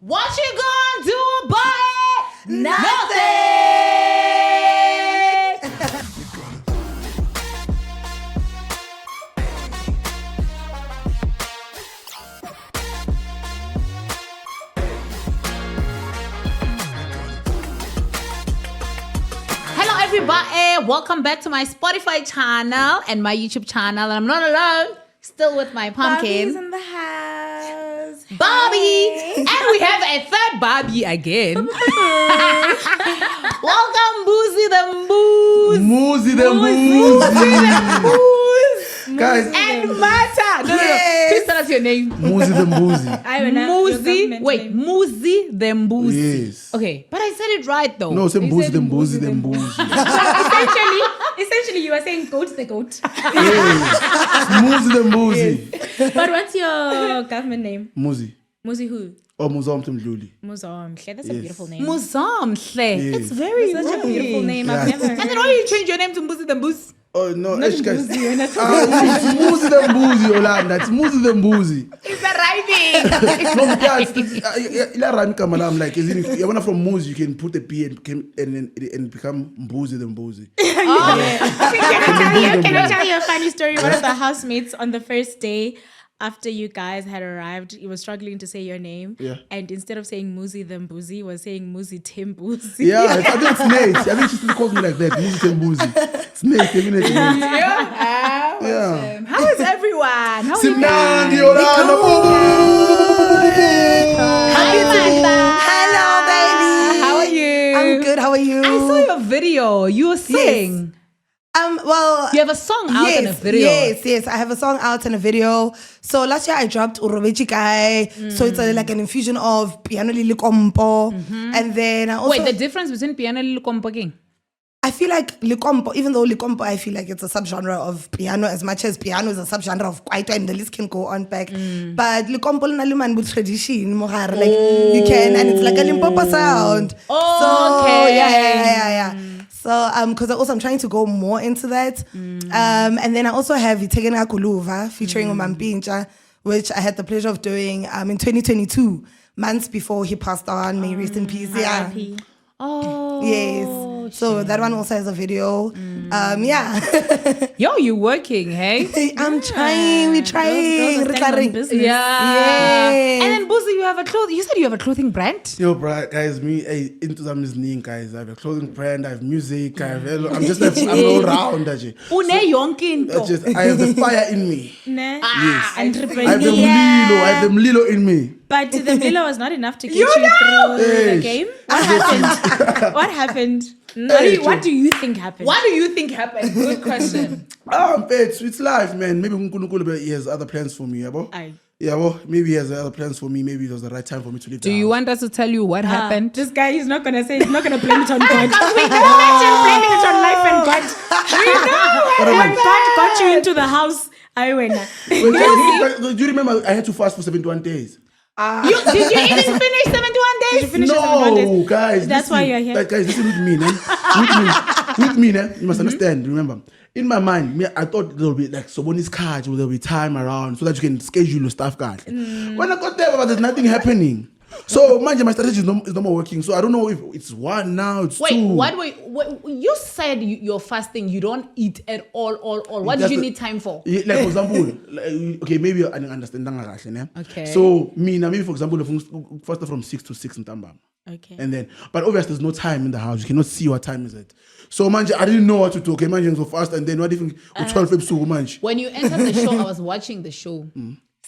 What you gonna do about it? Nothing! Hello everybody, welcome back to my Spotify channel and my YouTube channel. And I'm not alone, still with my pumpkin. Bobby's in the house. Bobby! Hey. And we have a third Bobby again. Welcome, MUZI the Moose. MUZI the Moose. Guys. And Mata. No. Please tell us your name. MUZI the Moose. MUZI. Wait, MUZI the Moose. Yes. Okay, but I said it right though. No, say MUZI the Moose the Moose. Essentially, you are saying goat the goat. Yes. MUZI the Moose. But what's your government name? MUZI. MUZI who? Or Muzamte Mdluli. Muzamhle. That's a beautiful name. Muzamhle. Yes. It's very Such a beautiful name. I've never heard. And then why you change your name to MUZI the Moose? Oh no, Not guys. MUZI, you're not It's MUZI the Moose, Yolanda. It's MUZI the Moose. It's a rhyming. No, guys. I'm like, you want from Moose, you can put a P and become MUZI the Moose. Can I tell you a funny story? One of the housemates on the first day after you guys had arrived, he was struggling to say your name. Yeah. And instead of saying MUZI the Mbuzi, was saying MUZI Timbuzi. Yeah, I think it's Nate. I think she still calls me like that. MUZI the Moose. It's Nate, isn't it? Yeah. How is everyone? How are you? Simnandi, Yolanda. Hi, Yolanda. Hello, baby. How are you? I'm good. How are you? I saw your video. You were singing. Well, You have a song out and a video. Yes. I have a song out and a video. So last year I dropped Urobechi Kai. So it's like an infusion of piano lili kompo. And then I also... Wait, the difference between piano and likompo? I feel like likompo, even though likompo, I feel like it's a subgenre of piano as much as piano is a subgenre of kwaito, and the list can go on back. But likompo na luman with tradition, mohar, like you can, and it's like a Limpopo sound. Oh, so, okay. Yeah. So, because I'm trying to go more into that. And then I also have Itegena Kuluva featuring Umampincha, which I had the pleasure of doing in 2022, months before he passed on. May he rest in peace. Yeah. RIP. Oh. Yes. So that one also has a video. Yeah. Yo, you working, hey? I'm trying. We're trying. Girls are standing on business. Yeah. Yes. And then Buzi, you said you have a clothing brand? Yo, bro, guys, into some listening, guys. I have a clothing brand, I have music, I'm all round. Une yonkinto. I have the fire in me. Nah. Yes. I Entrepreneur. have the Mlilo in me. But the Mlilo was not enough to get you through the game. What happened? What happened? What do you think happened? What do you think happened? Good question. It's life, man. Maybe he has other plans for me, yabo? Aye. Yeah, well, maybe he has other plans for me. Maybe it was the right time for me to leave Do you want us to tell you what happened? This guy is not gonna say. He's not gonna blame it on God. Imagine blaming it on life and God. We know when God got you into the house. I went. Do you remember I had to fast for 71 days? Did you even finish 71 days? Did you finish your 71 days? No, guys. That's why you're here. Like, guys, listen with me, man. With me, you must understand. Remember, in my mind, I thought there will be like someone's card, there will be time around so that you can schedule your stuff card. When I got there, there's nothing happening. So, mind you, my strategy is no more working. So I don't know if it's one now, it's two. Wait, you said you're fasting, you don't eat at all. What did you need time for? Like, for example, okay, maybe I didn't understand. Okay. So, maybe for example, first from 6 to 6 in Tamba. Okay. And then, but obviously there's no time in the house. You cannot see what time is it. So, man, I didn't know what to do. Okay, man, so fast. And then what if 12 episodes, man? When you entered the show, I was watching the show.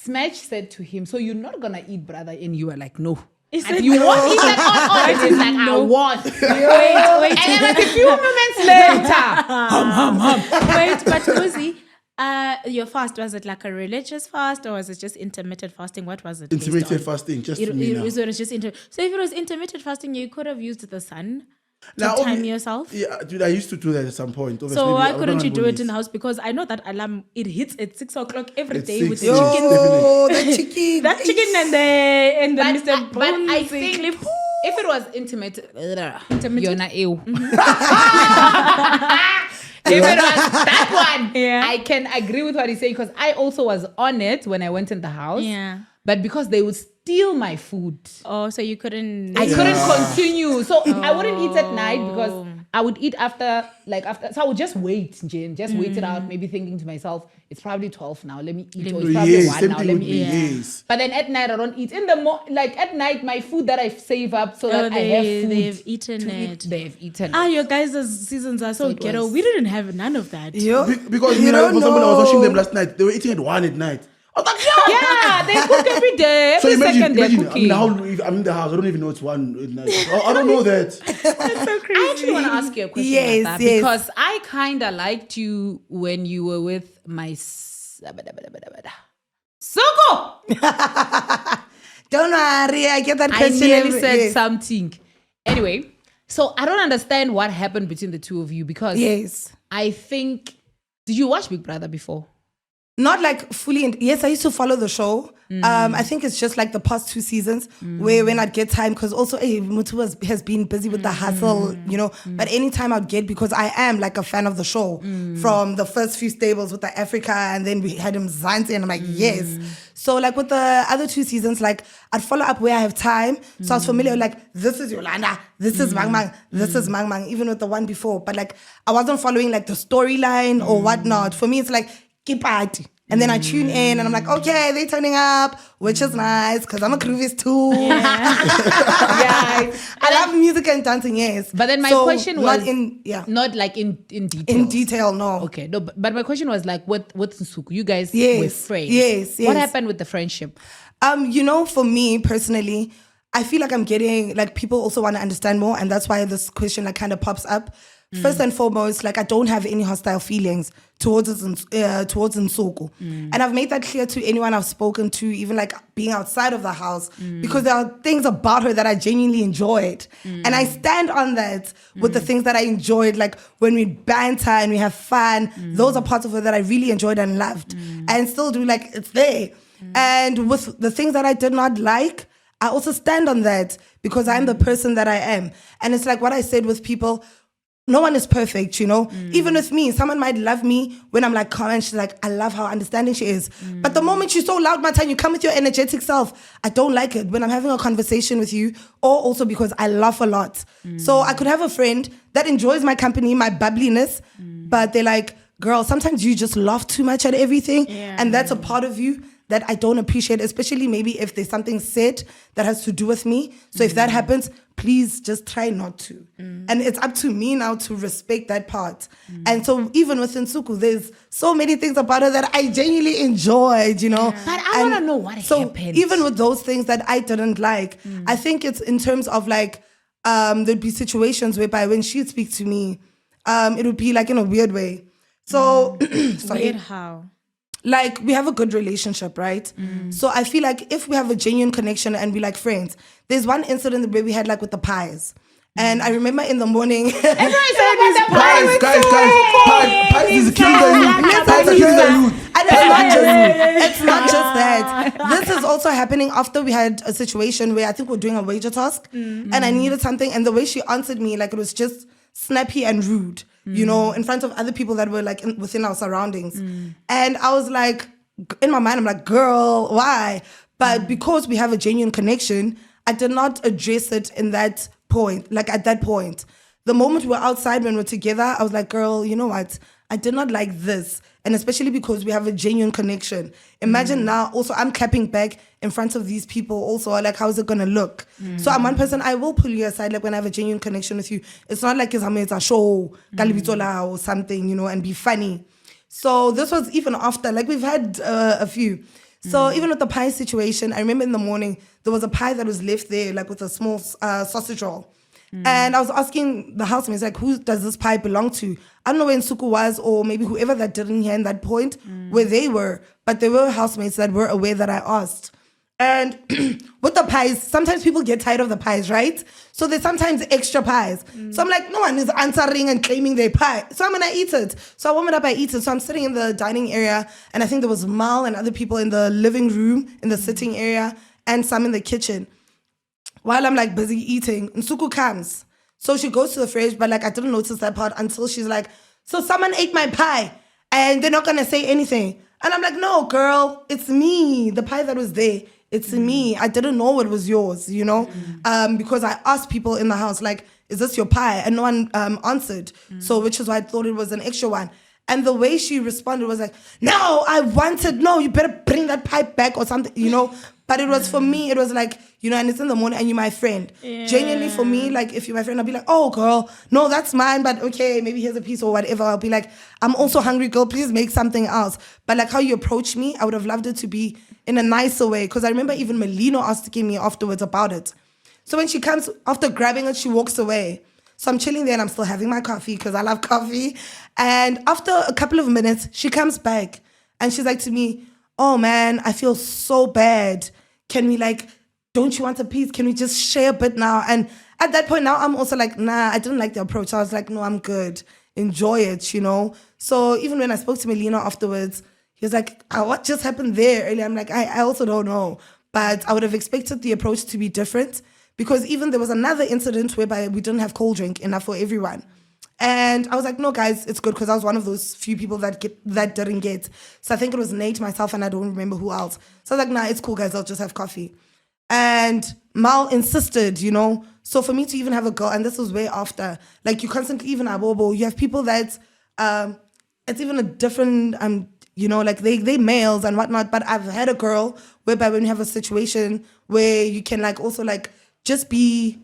Smash said to him, "So you're not gonna eat, brother?" And you were like, "No." He said, You want? He said, "Oh, it is like I want." Wait. And then like a few moments later, Wait, but Lucy, your fast, was it like a religious fast or was it just intermittent fasting? What was it? Intermittent fasting, just So me now. it was just so if it was intermittent fasting, you could have used the sun to Now, time yourself. Yeah, dude, I used to do that at some point. Obviously, So why I couldn't don't you have do it bullies. in the house? Because I know that alarm, it hits at 6 o'clock every At day 6, with the yes. chicken. Oh, the chicken. That chicken and the Mr. but I Bones think clip. if it was intermittent, you're not ill. If it was that one, Yeah. I can agree with what he's saying because I also was on it when I went in the house. Yeah. But because they would steal my food. Oh, so you couldn't. I couldn't continue. So I wouldn't eat at night because I would eat after. So I would just wait, Jane. Just wait it out, maybe thinking to myself, it's probably 12 now. Let me eat. Or it's probably 1 same now. thing Let with me me. eat. Yes. But then at night I don't eat. At night, my food that I save up so that I have food. They've eaten to it. eat, they've eaten Ah, it. your guys' seasons are so it ghetto. was- We didn't have none of that. Because You don't for example, I was watching them know. last night. They were eating at 1 at night. I was like, yeah. Yeah, they cook every day. So Every second they're imagine cooking. if I'm in the house, I don't even know it's 1 at night. I don't know that. I actually want to ask you a question, Yes, Martha, yes. because I kind of liked you when you were with my Soko. Don't worry, I get that I question. nearly every- said yes. something. Anyway, so I don't understand what happened between the two of you because Yes. I think. Did you watch Big Brother before? Not like fully. Yes, I used to follow the show. I think it's just like the past 2 seasons where when I'd get time, because also Mutu has been busy with the hustle, you know. But anytime I'd get, because I am like a fan of the show from the first few stables with the Africa, and then we had him Zanzi, and I'm like, yes. So like with the other 2 seasons, like I'd follow up where I have time. So I was familiar with like, this is Yolanda, this is Mang Mang, this is Mang Mang, even with the one before. But like I wasn't following like the storyline or whatnot. For me, it's like, party. And then I tune in and I'm like, okay, they're turning up, which is nice because I'm a groovies too. Yeah. I love music and dancing, yes. But then my So, question was not like in detail. in detail, no. Okay, no, but my question was like with Nsuku, you guys Yes, were friends. yes, What yes. happened with the friendship? You know, for me personally, I feel like I'm getting, like, people also want to understand more, and that's why this question like kind of pops up. First and foremost, like, I don't have any hostile feelings towards Nsuku. And I've made that clear to anyone I've spoken to, even like being outside of the house, because there are things about her that I genuinely enjoyed. And I stand on that with the things that I enjoyed, like when we banter and we have fun. Those are parts of her that I really enjoyed and loved. And still do, like, it's there. And with the things that I did not like, I also stand on that because I'm the person that I am. And it's like what I said with people, no one is perfect, you know? Even with me, someone might love me when I'm like calm and she's like, I love how understanding she is. But the moment she's so loud, Martha, and you come with your energetic self, I don't like it when I'm having a conversation with you, or also because I laugh a lot. So I could have a friend that enjoys my company, my bubbliness, but they're like, girl, sometimes you just laugh too much at everything. And that's a part of you that I don't appreciate, especially maybe if there's something said that has to do with me. So if that happens, please just try not to. And it's up to me now to respect that part. And so even with Nsuku, there's so many things about her that I genuinely enjoyed, you know. But I want to know what happened. Even with those things that I didn't like, I think it's in terms of like, there'd be situations whereby when she'd speak to me, it would be like in a weird way. So, sorry. Weird how? Like, we have a good relationship, right? So I feel like if we have a genuine connection and we like friends, there's one incident where we had like with the pies. And I remember in the morning. Guys, pies is killing the youth. Pies are killing the youth. And it's not just that. This is also happening after we had a situation where I think we're doing a wager task and I needed something. And the way she answered me, like, it was just snappy and rude, you know, in front of other people that were like within our surroundings. And I was like, in my mind, I'm like, girl, why? But because we have a genuine connection, I did not address it in that point, like at that point. The moment we were outside when we're together, I was like, girl, you know what? I did not like this. And especially because we have a genuine connection. Imagine now, also, I'm clapping back in front of these people also, like, how's it going to look? So I'm one person, I will pull you aside, like, when I have a genuine connection with you. It's not like it's a show, or something, you know, and be funny. So this was even after, like, we've had a few. So even with the pie situation, I remember in the morning, there was a pie that was left there, like, with a small sausage roll. And I was asking the housemates, like, who does this pie belong to? I don't know where Nsuku was, or maybe whoever that didn't hear in that point, where they were. But there were housemates that were aware that I asked. And with the pies, sometimes people get tired of the pies, right? So there's sometimes extra pies. So I'm like, no one is answering and claiming their pie. So I'm going to eat it. So I warm it up, I eat it. So I'm sitting in the dining area, and I think there was Mal and other people in the living room, in the sitting area, and some in the kitchen. While I'm like busy eating, Nsuku comes. So she goes to the fridge, but like I didn't notice that part until she's like, so someone ate my pie and they're not going to say anything. And I'm like, no, girl, it's me. The pie that was there it's me. I didn't know it was yours, you know, because I asked people in the house, like, is this your pie? And no one answered. So, which is why I thought it was an extra one. And the way she responded was like, no, you better bring that pie back or something, you know. But it was for me, it was like, you know, and it's in the morning and you're my friend. Yeah. Genuinely for me, like if you're my friend, I'll be like, oh girl, no, that's mine, but okay, maybe here's a piece or whatever. I'll be like, I'm also hungry, girl, please make something else. But like how you approach me, I would have loved it to be in a nicer way. Because I remember even Melino asking me afterwards about it. So when she comes, after grabbing it, she walks away. So I'm chilling there and I'm still having my coffee because I love coffee. And after a couple of minutes, she comes back and she's like to me, oh man, I feel so bad. Can we don't you want a piece? Can we just share a bit now? And at that point now, I'm also like, nah, I didn't like the approach. I was like, no, I'm good. Enjoy it, you know? So even when I spoke to Melina afterwards, he was like, what just happened there earlier? I'm like, I also don't know. But I would have expected the approach to be different because even there was another incident whereby we didn't have cold drink enough for everyone. And I was like, no, guys, it's good because I was one of those few people that didn't get. So I think it was Nate, myself, and I don't remember who else. So I was like, nah, it's cool, guys. I'll just have coffee. And Mal insisted, you know. So for me to even have a girl, and this was way after, like you constantly even abobo, you have people that it's even a different, you know, like they males and whatnot. But I've had a girl whereby when you have a situation where you can like also like just be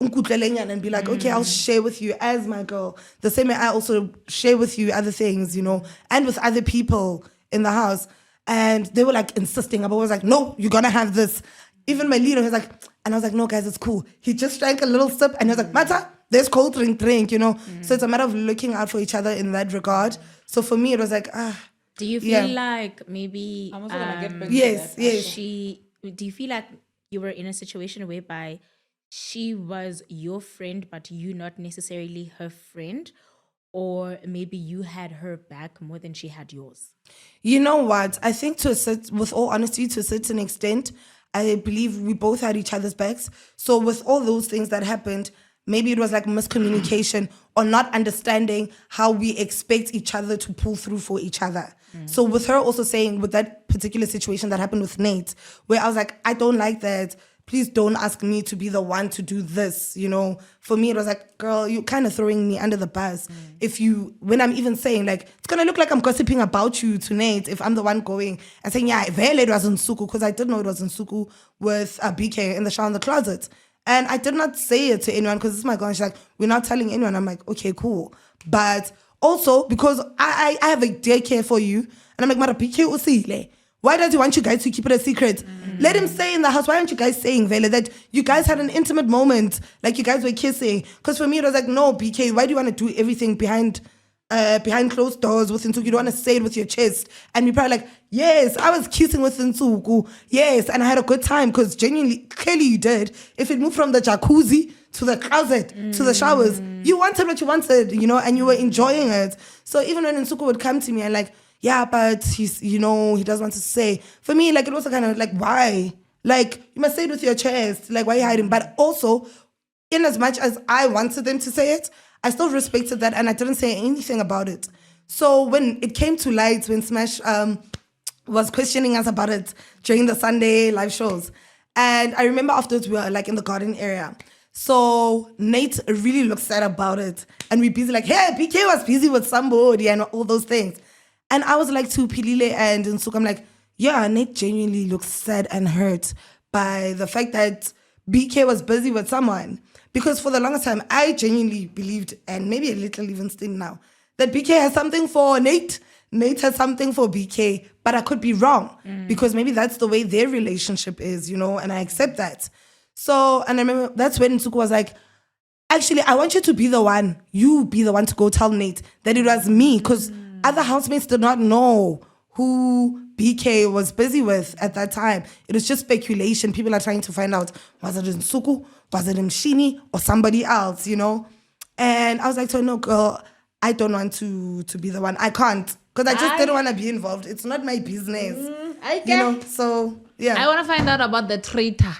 and be like, okay, I'll share with you as my girl. The same way I also share with you other things, you know, and with other people in the house. And they were like insisting. I was like, no, you're gonna have this. Even my leader was like, and I was like, no, guys, it's cool. He just drank a little sip and he was like, Mata, there's cold drink, you know. So it's a matter of looking out for each other in that regard. So for me, it was like, Do you feel like maybe I'm also gonna get back to yes, that. yes. do you feel like you were in a situation whereby she was your friend, but you not necessarily her friend? Or maybe you had her back more than she had yours? You know what? I think with all honesty, to a certain extent, I believe we both had each other's backs. So with all those things that happened, maybe it was like miscommunication or not understanding how we expect each other to pull through for each other. So with her also saying with that particular situation that happened with Nate, where I was like, I don't like that. Please don't ask me to be the one to do this, you know. For me, it was like, girl, you're kind of throwing me under the bus. When I'm even saying, like, it's going to look like I'm gossiping about you to Nate if I'm the one going and saying, yeah, Vele it was in Suku, because I did know it was in Suku with BK in the shower in the closet. And I did not say it to anyone because it's my girl. And she's like, we're not telling anyone. I'm like, okay, cool. But also, because I have a daycare for you, and I'm like, Mara, BK usile. Why does he want you guys to keep it a secret? Let him stay in the house. Why aren't you guys saying, Vele, that you guys had an intimate moment, like you guys were kissing? Because for me, it was like, no, BK, why do you want to do everything behind closed doors with Nsuku? You don't want to say it with your chest. And we probably like, yes, I was kissing with Nsuku. Yes, and I had a good time because genuinely, clearly you did. If it moved from the jacuzzi to the closet to the showers, you wanted what you wanted, you know, and you were enjoying it. So even when Nsuku would come to me and like, yeah, but he's, you know, he doesn't want to say. For me, like, it was kind of like, why? Like, you must say it with your chest. Like, why are you hiding? But also, in as much as I wanted them to say it, I still respected that and I didn't say anything about it. So when it came to light, when Smash was questioning us about it during the Sunday live shows, and I remember afterwards we were like in the garden area. So Nate really looked sad about it. And we busy like, hey, BK was busy with somebody and all those things. And I was like to Pilile and Nsuku, I'm like, yeah, Nate genuinely looks sad and hurt by the fact that BK was busy with someone. Because for the longest time, I genuinely believed, and maybe a little even still now, that BK has something for Nate. Nate has something for BK, but I could be wrong. Because maybe that's the way their relationship is, you know, and I accept that. So, and I remember that's when Nsuku was like, actually, I want you to be the one. You be the one to go tell Nate that it was me. Because other housemates did not know who BK was busy with at that time. It was just speculation. People are trying to find out, was it Nsuku, was it Mshini, or somebody else, you know? And I was like, so no, girl, I don't want to be the one. I can't. Because I just didn't want to be involved. It's not my business. You know, so, yeah. I want to find out about the traitor.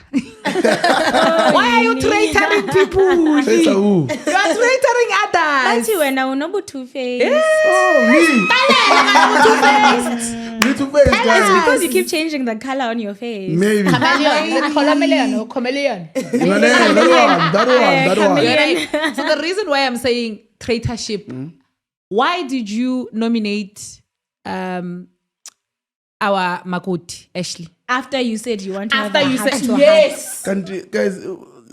Why are you traitoring people? Traitor who? You are traitoring others. guys. Ati wena unobu two-faced. Oh, me. Me two-faced, It's guys. because you keep changing the color on your face. Maybe. Chameleon. Is it chameleon or chameleon? That one. You're right. So the reason why I'm saying traitorship, why did you nominate our Makoti, Ashley? After you said you want to After have a you heart said to heart. yes. Guys,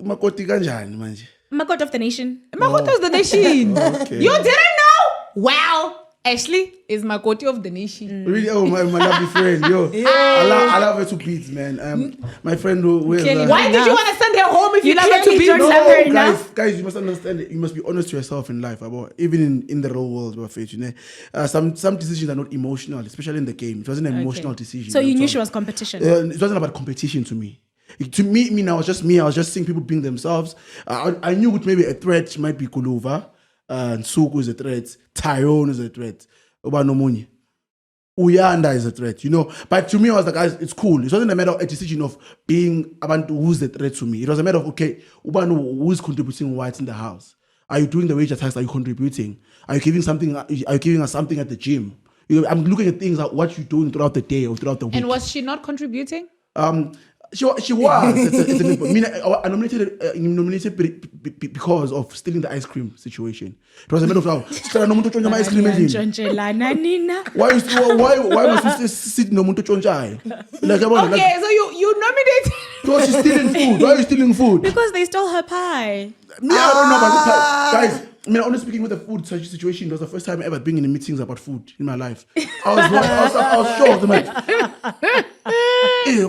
makoti kanjani manje? Makoti of the nation. Makoti of the nation. Okay. You didn't know? Wow. Ashley is Makoti of the nation. Really, oh my lovely friend, yo, I love her to beats, man. My friend who is Clearly. Why did you want to send her home if you love her to clearly be? don't No. love her enough. guys, you must understand it. You must be honest to yourself in life about even in the real world about faith. You know, some decisions are not emotional, especially in the game. It wasn't an emotional decision. So you knew know, she was competition. it wasn't about competition to me. To me, I was just me. I was just seeing people being themselves. I knew it maybe a threat might be Kulova, and Suku is a threat, Tyrone is a threat, Obanomuni. Yolanda is a threat, you know. But to me, I was like, guys, it's cool. It wasn't a matter of a decision of being about who's the threat to me. It was a matter of, okay, Ubano, who's contributing what in the house? Are you doing the wage attacks? Are you contributing? Are you giving something? Are you giving us something at the gym? You know, I'm looking at things like what you're doing throughout the day or throughout the week. And was she not contributing? She was. I nominated because of stealing the ice cream situation. It was a matter of my ice cream engine. Nchontjelana nina. Why must you sit no muntu chonjai? Like, Okay, so you nominated. because she's stealing food. Why are you stealing food? Because they stole her pie. Me, I don't know about the pie. Guys, I mean, honestly speaking, with the food situation, it was the first time ever being in meetings about food in my life. I was shocked. I'm like,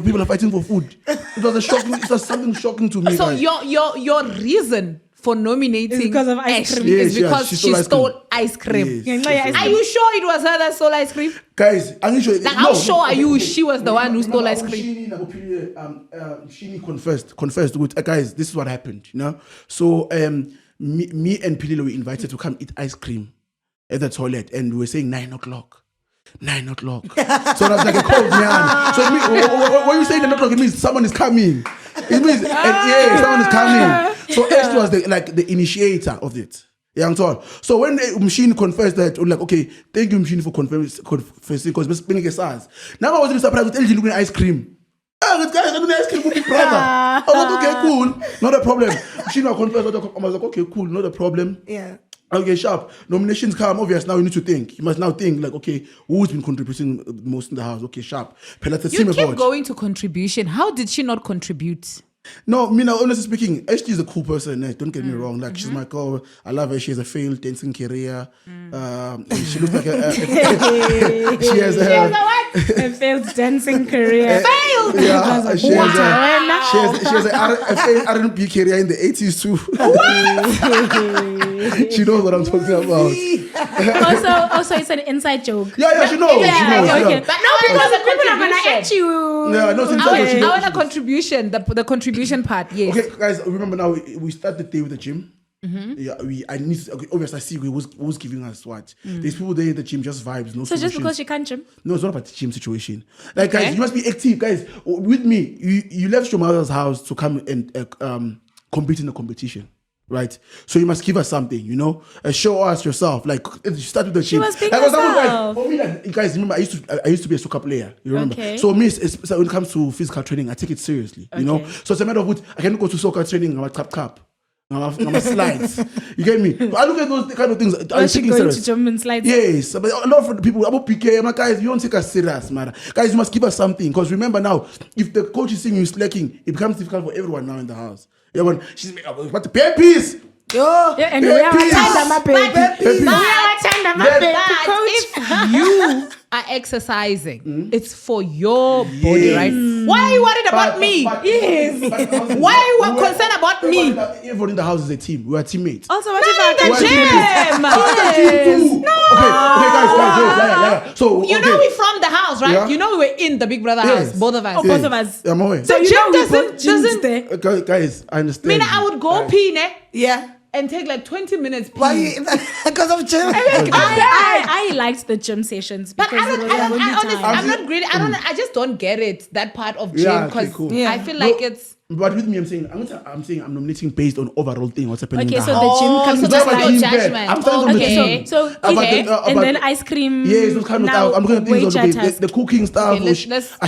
people are fighting for food. It was something shocking to me. So guys. your reason for nominating Is because of ice cream. Ashley Yes, is because she she stole stole ice cream. Yes. Are you sure it was her that stole ice cream? Guys, I'm sure. Like, how sure are you she was the one who stole ice cream? She confessed. With, guys, this is what happened, you know? So, me and Pililo were invited to come eat ice cream at the toilet, and we were saying 9 o'clock. 9 o'clock. So that's like a cold man. So when you say 9 o'clock, it means someone is coming. It means someone is coming. So Ash was the initiator of it. Yeah, I'm told. So when the machine confessed that, like, okay, thank you, machine, for confessing, because it's been a size. Now I was surprised with LG looking at ice cream. This guy is having ice cream with his brother. I was like, okay, cool, not a problem. Machine confessed. I was like, okay, cool, not a problem. Yeah. Okay, sharp. Nominations come, obvious. Now you need to think. You must now think, like, okay, who's been contributing most in the house? Okay, sharp. You keep going to contribution. How did she not contribute? No, me now, honestly speaking, Ashley is a cool person. Don't get me wrong. Like, she's my girl. I love her. She has a failed dancing career. She looks like she has A failed dancing career. Failed! Yeah, she has a failed R&B career in the 80s too. She knows what I'm talking about. Also, it's an inside joke. Yeah, she knows. Okay. Yeah. But no, because people are gonna at you. Yeah, no, since she knows. I want a contribution, the contribution part, yes. Okay, guys, remember now, we start the day with the gym. Yeah, obviously I see who's giving us what. There's people there in the gym, just vibes, no So just solutions. because you can't gym? No, it's not about the gym situation. Like, guys, you must be active. Guys, with me, you left your mother's house to come and compete in the competition, right? So you must give us something, you know? Show us yourself. Like, start with the gym. She was being like, herself. For me, like, guys, remember, I used to be a soccer player. You remember? Okay. So me, so when it comes to physical training, I take it seriously, you know? So it's a matter of what, I can go to soccer training, I'm a tap. I'm a slides. You get me? I look at those kind of things. I'm She taking going serious. to jump and slides. Yes, but a lot of people about PK, I'm like, guys, you don't take us serious, man. Guys, you must give us something. Because remember now, if the coach is seeing you slacking, it becomes difficult for everyone now in the house. Yeah, when she's what the pay piece. Yo. Yeah, and we are Peace. attending my baby. But if you are exercising, it's for your body, right? Why are you worried about me? Why are you concerned about me? Everyone in the house is a team. We are teammates. Also, what In about the We're gym. teammates. guys. So You know we from the house, right? Yeah. You know we were in the Big Brother Yes. house, both of us. Oh, both of us. I'm aware. The gym doesn't. Guys, I understand. I mean, I would go pee Yeah. and take like 20 minutes pee. Why? Because of gym. I liked the gym sessions But because I it don't, was alone honestly, time. I'm not greedy. I just don't get it, that part of gym. Yeah, okay, Because cool. I feel like it's But with me, I'm saying I'm nominating based on overall thing. What's happening? Okay, in so the the house. gym comes so to that's just your like judgment. I'm starting from the okay. gym. So and then ice cream. Yes, those kind of now, stuff. I'm looking at things. waiter Okay, task. the cooking stuff. Okay, let's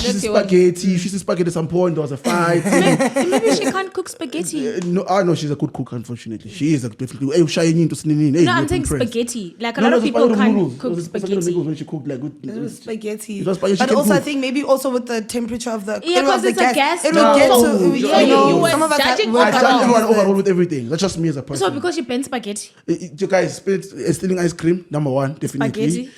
she's hear what spaghetti. She's spaghetti. At some point, there was a fight. Maybe she can't cook spaghetti. No, I know she's a good cook. Unfortunately, she is definitely. Hey, shy into snini. No, I'm saying spaghetti. Like a lot of people can't cook spaghetti. When she cooked like good spaghetti. It was spaghetti. But She can also, I cook. think maybe also with the temperature of the Yeah, 'cause the it's a gas it will stove. get No. to So you were some of us judging work I overall. judge around everyone it. overall with everything. That's just me as a person. So because you bend spaghetti. You guys, stealing ice cream, number one, definitely.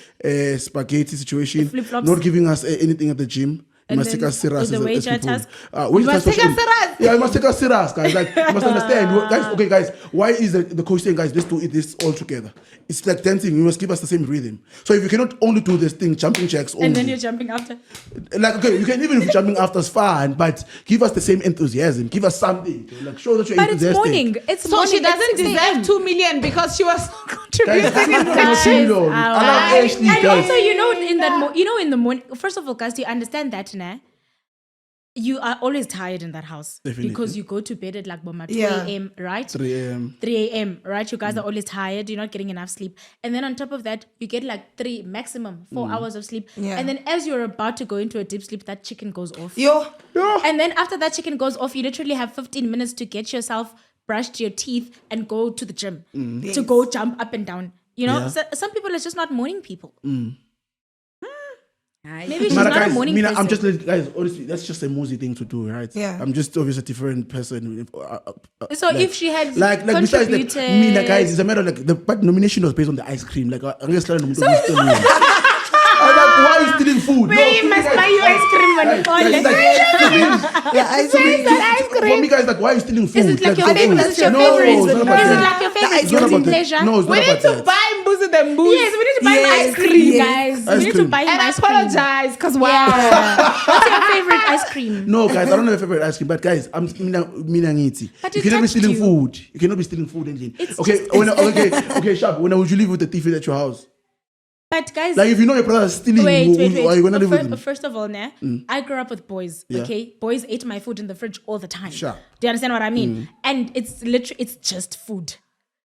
Spaghetti situation. Flip-flops. Not giving us anything at the gym. You And must take then us serious. the as wager people. task. Wager must task take us was- serious. Yeah, you must take us serious, guys. Like, you must understand. Guys, okay, guys, why is the coach saying, guys, let's do this all together? It's like dancing. You must give us the same rhythm. So if you cannot only do this thing, jumping jacks only. And then you're jumping after. Like, okay, you can even if you're jumping after is fine, but give us the same enthusiasm. Give us something. Like, show that you're But it's enthusiastic. morning. It's So morning. she doesn't It's 6 deserve a.m. 2 million because she was Guys, contributing in the guys, gym. I love Ashley, And guys. also, in the morning. First of all, guys, do you understand that, nah? You are always tired in that house Definitely. because you go to bed at like 2 Yeah. a.m., right? 3 a.m. 3 a.m., right? You guys are always tired. You're not getting enough sleep. And then on top of that, you get like 4 hours of sleep. Yeah. And then as you're about to go into a deep sleep, that chicken goes off. Yo, And then after that chicken goes off, you literally have 15 minutes to get yourself brushed your teeth and go to the gym to go jump up and down. You know, Yeah. so, some people are just not morning people. Maybe she's Mara, not guys, a morning Mina, person. I'm just guys. Honestly, that's just a MUZI thing to do, right? Yeah. I'm just obviously a different person. So if she had like besides that, contributed- Mina, guys, it's a matter of like but nomination was based on the ice cream. Like I'm just trying to I'm like, why are you stealing food? Wait, you must buy you ice cream when it's on. yeah, I see. For me, guys, like, why are you stealing food? Is it like your for favorite? food. Is it your No, favorite? it's not about Is it that. like your favorite It's not guilty about that. pleasure? No, it's We not need about to that. buy Mbuzi the booze. Yes, we need to buy him Yes, ice cream, yes. guys. Ice We need to cream. buy him And I ice cream. apologize because wow. Yeah. What's your favorite ice cream? No, guys, I don't have a favorite ice cream, but guys, I'm Mina Ngiti. But You it cannot be touched stealing you. food. You cannot be stealing food, engine. It's Okay, just- okay, sharp. When would you live with the thief at your house? But guys, Like, if you know your brother is stealing, wait. are you gonna live with him? First of all, I grew up with boys. Yeah. Okay, boys ate my food in the fridge all the time. Sure. Do you understand what I mean? And it's literally, it's just food.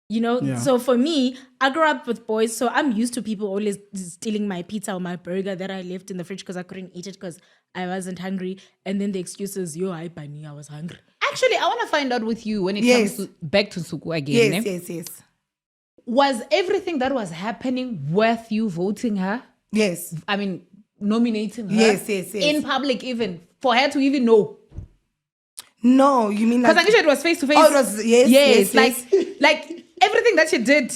You know, Yeah. so for me, I grew up with boys, so I'm used to people always stealing my pizza or my burger that I left in the fridge because I couldn't eat it because I wasn't hungry. And then the excuse is, yo, I was hungry. Actually, I want to find out with you when it Yes. comes back to Suku again. Yes. Was everything that was happening worth you voting her? Yes. I mean, nominating her? Yes. In public even, for her to even know. No, you mean Because like... I'm sure it was face to face. Oh, it was- yes. Like everything that she did,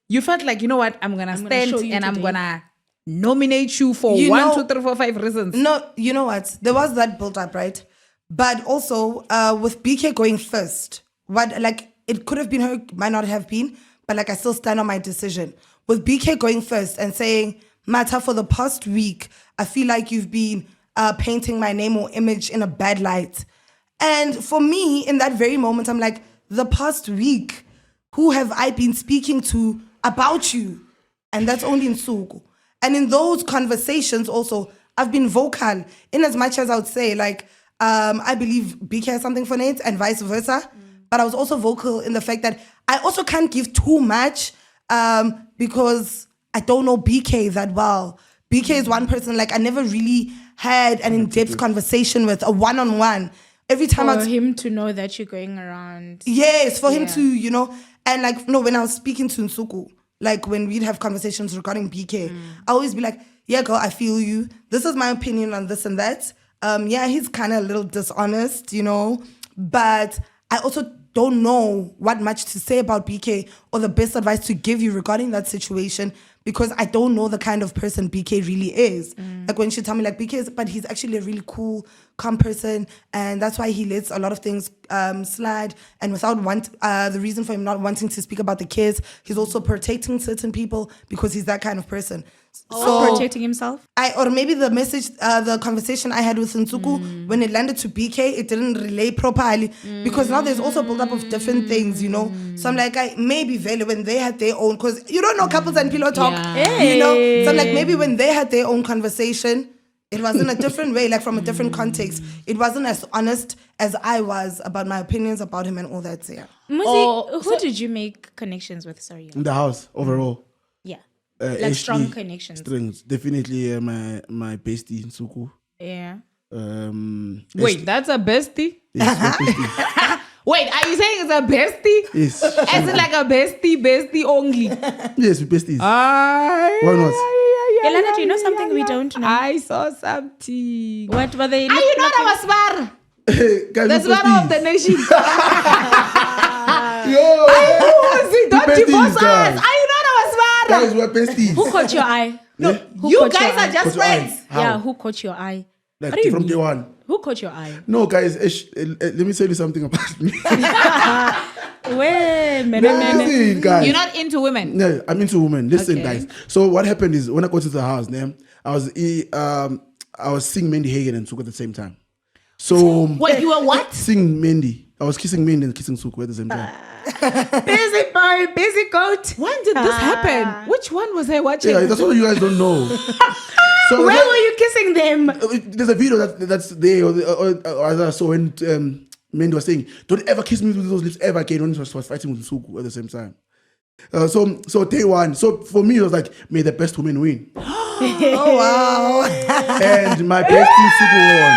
you felt like, you know what, I'm gonna gonna stand show you and I'm today. gonna nominate you for You 1, know- 2, 3, 4, 5 reasons. No, you know what? There was that build up, right? But also with BK going first, it could have been her, might not have been, but like I still stand on my decision. With BK going first and saying, Mata, for the past week, I feel like you've been painting my name or image in a bad light. And for me, in that very moment, I'm like, the past week, who have I been speaking to about you? And that's only in Suku. And in those conversations also, I've been vocal in as much as I would say, like, I believe BK has something for Nate and vice versa. But I was also vocal in the fact that I also can't give too much because I don't know BK that well. BK is one person, like, I never really had an in-depth conversation with, a one-on-one. Every time For him to know that you're going around. Yes, for him Yeah. to, you know, and like, no, when I was speaking to Nsuku, like when we'd have conversations regarding BK, I always be like, yeah, girl, I feel you. This is my opinion on this and that. Yeah, he's kind of a little dishonest, you know, but I also don't know what much to say about BK or the best advice to give you regarding that situation because I don't know the kind of person BK really is. Like when she tell me like BK is, but he's actually a really cool, calm person, and that's why he lets a lot of things slide. And without the reason for him not wanting to speak about the kids, he's also protecting certain people because he's that kind of person. Protecting himself? Or maybe the message, the conversation I had with Nsuku, when it landed to BK, it didn't relay properly because now there's also a build-up of different things, you know. So I'm like, maybe Vele, when they had their own, because you don't know couples and pillow talk, Yeah. you know. So I'm like, maybe when they had their own conversation, It was in a different way, like from a different context. It wasn't as honest as I was about my opinions about him and all that. So, yeah. MUZI, who did you make connections with? Sorry. In the house, overall. Yeah. HD strong connections. Strings. Definitely my bestie, Nsuku. Yeah. Wait, that's a bestie? Yes, my bestie. Wait, are you saying it's a bestie? Yes. As in like a bestie only? Yes, we besties. Why not? Yolanda, do you know something we don't know? I saw something. What were they? Are you not our Sbar? Guys, The we Sbar of the besties. nation. Yo, MUZI, don't besties, divorce us. guys. Are you not our Sbar? Guys, we're besties. Who caught your eye? No, Who You caught your guys eye? are just Caught your eye. friends. How? Yeah, who caught your eye? Like What do you from mean? day one. Who caught your eye? No, guys, let me tell you something about me. Wait, Listen, guys. You're not into women. No, I'm into women. Listen, Okay. guys. So what happened is when I got to the house, I was seeing Mandy Hagen and Suku at the same time. So Wait, you were what? seeing Mandy. I was kissing Mandy and kissing Suku at the same time. busy boy, busy goat. When did this happen? Which one was I watching? Yeah, that's what you guys don't know. So Where were you kissing them? there's a video that's there, or as I saw when Mandy was saying, "Don't ever kiss me with those lips ever again." When she was fighting with Suku at the same time. So day one. So for me, it was like, may the best woman win. Oh, wow. And my bestie Suku won.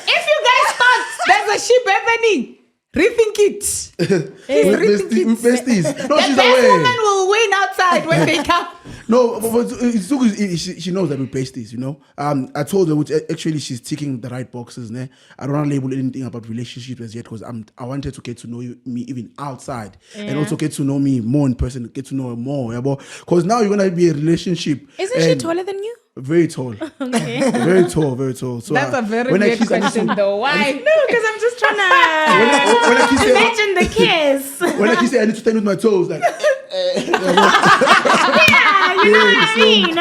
If you guys thought there's a ship happening, rethink it. With besties. No, The she's best away. woman will win outside when they come. No, but Suku, she knows that we're besties, you know. I told her, which actually she's ticking the right boxes. Ne? I don't want to label anything about relationships as yet because I wanted to get to know me even outside and also get to know me more in person, get to know her more. Because now you're going to be a relationship. Isn't she and taller than you? Very tall. Okay. Very tall, very tall. So That's a very when I weird kiss, I need to- question, though. Why? No, because I'm just trying when I kiss to her, imagine the kiss. when I kiss her, I need to stand with my toes. Like, Yeah, you know what I mean. she's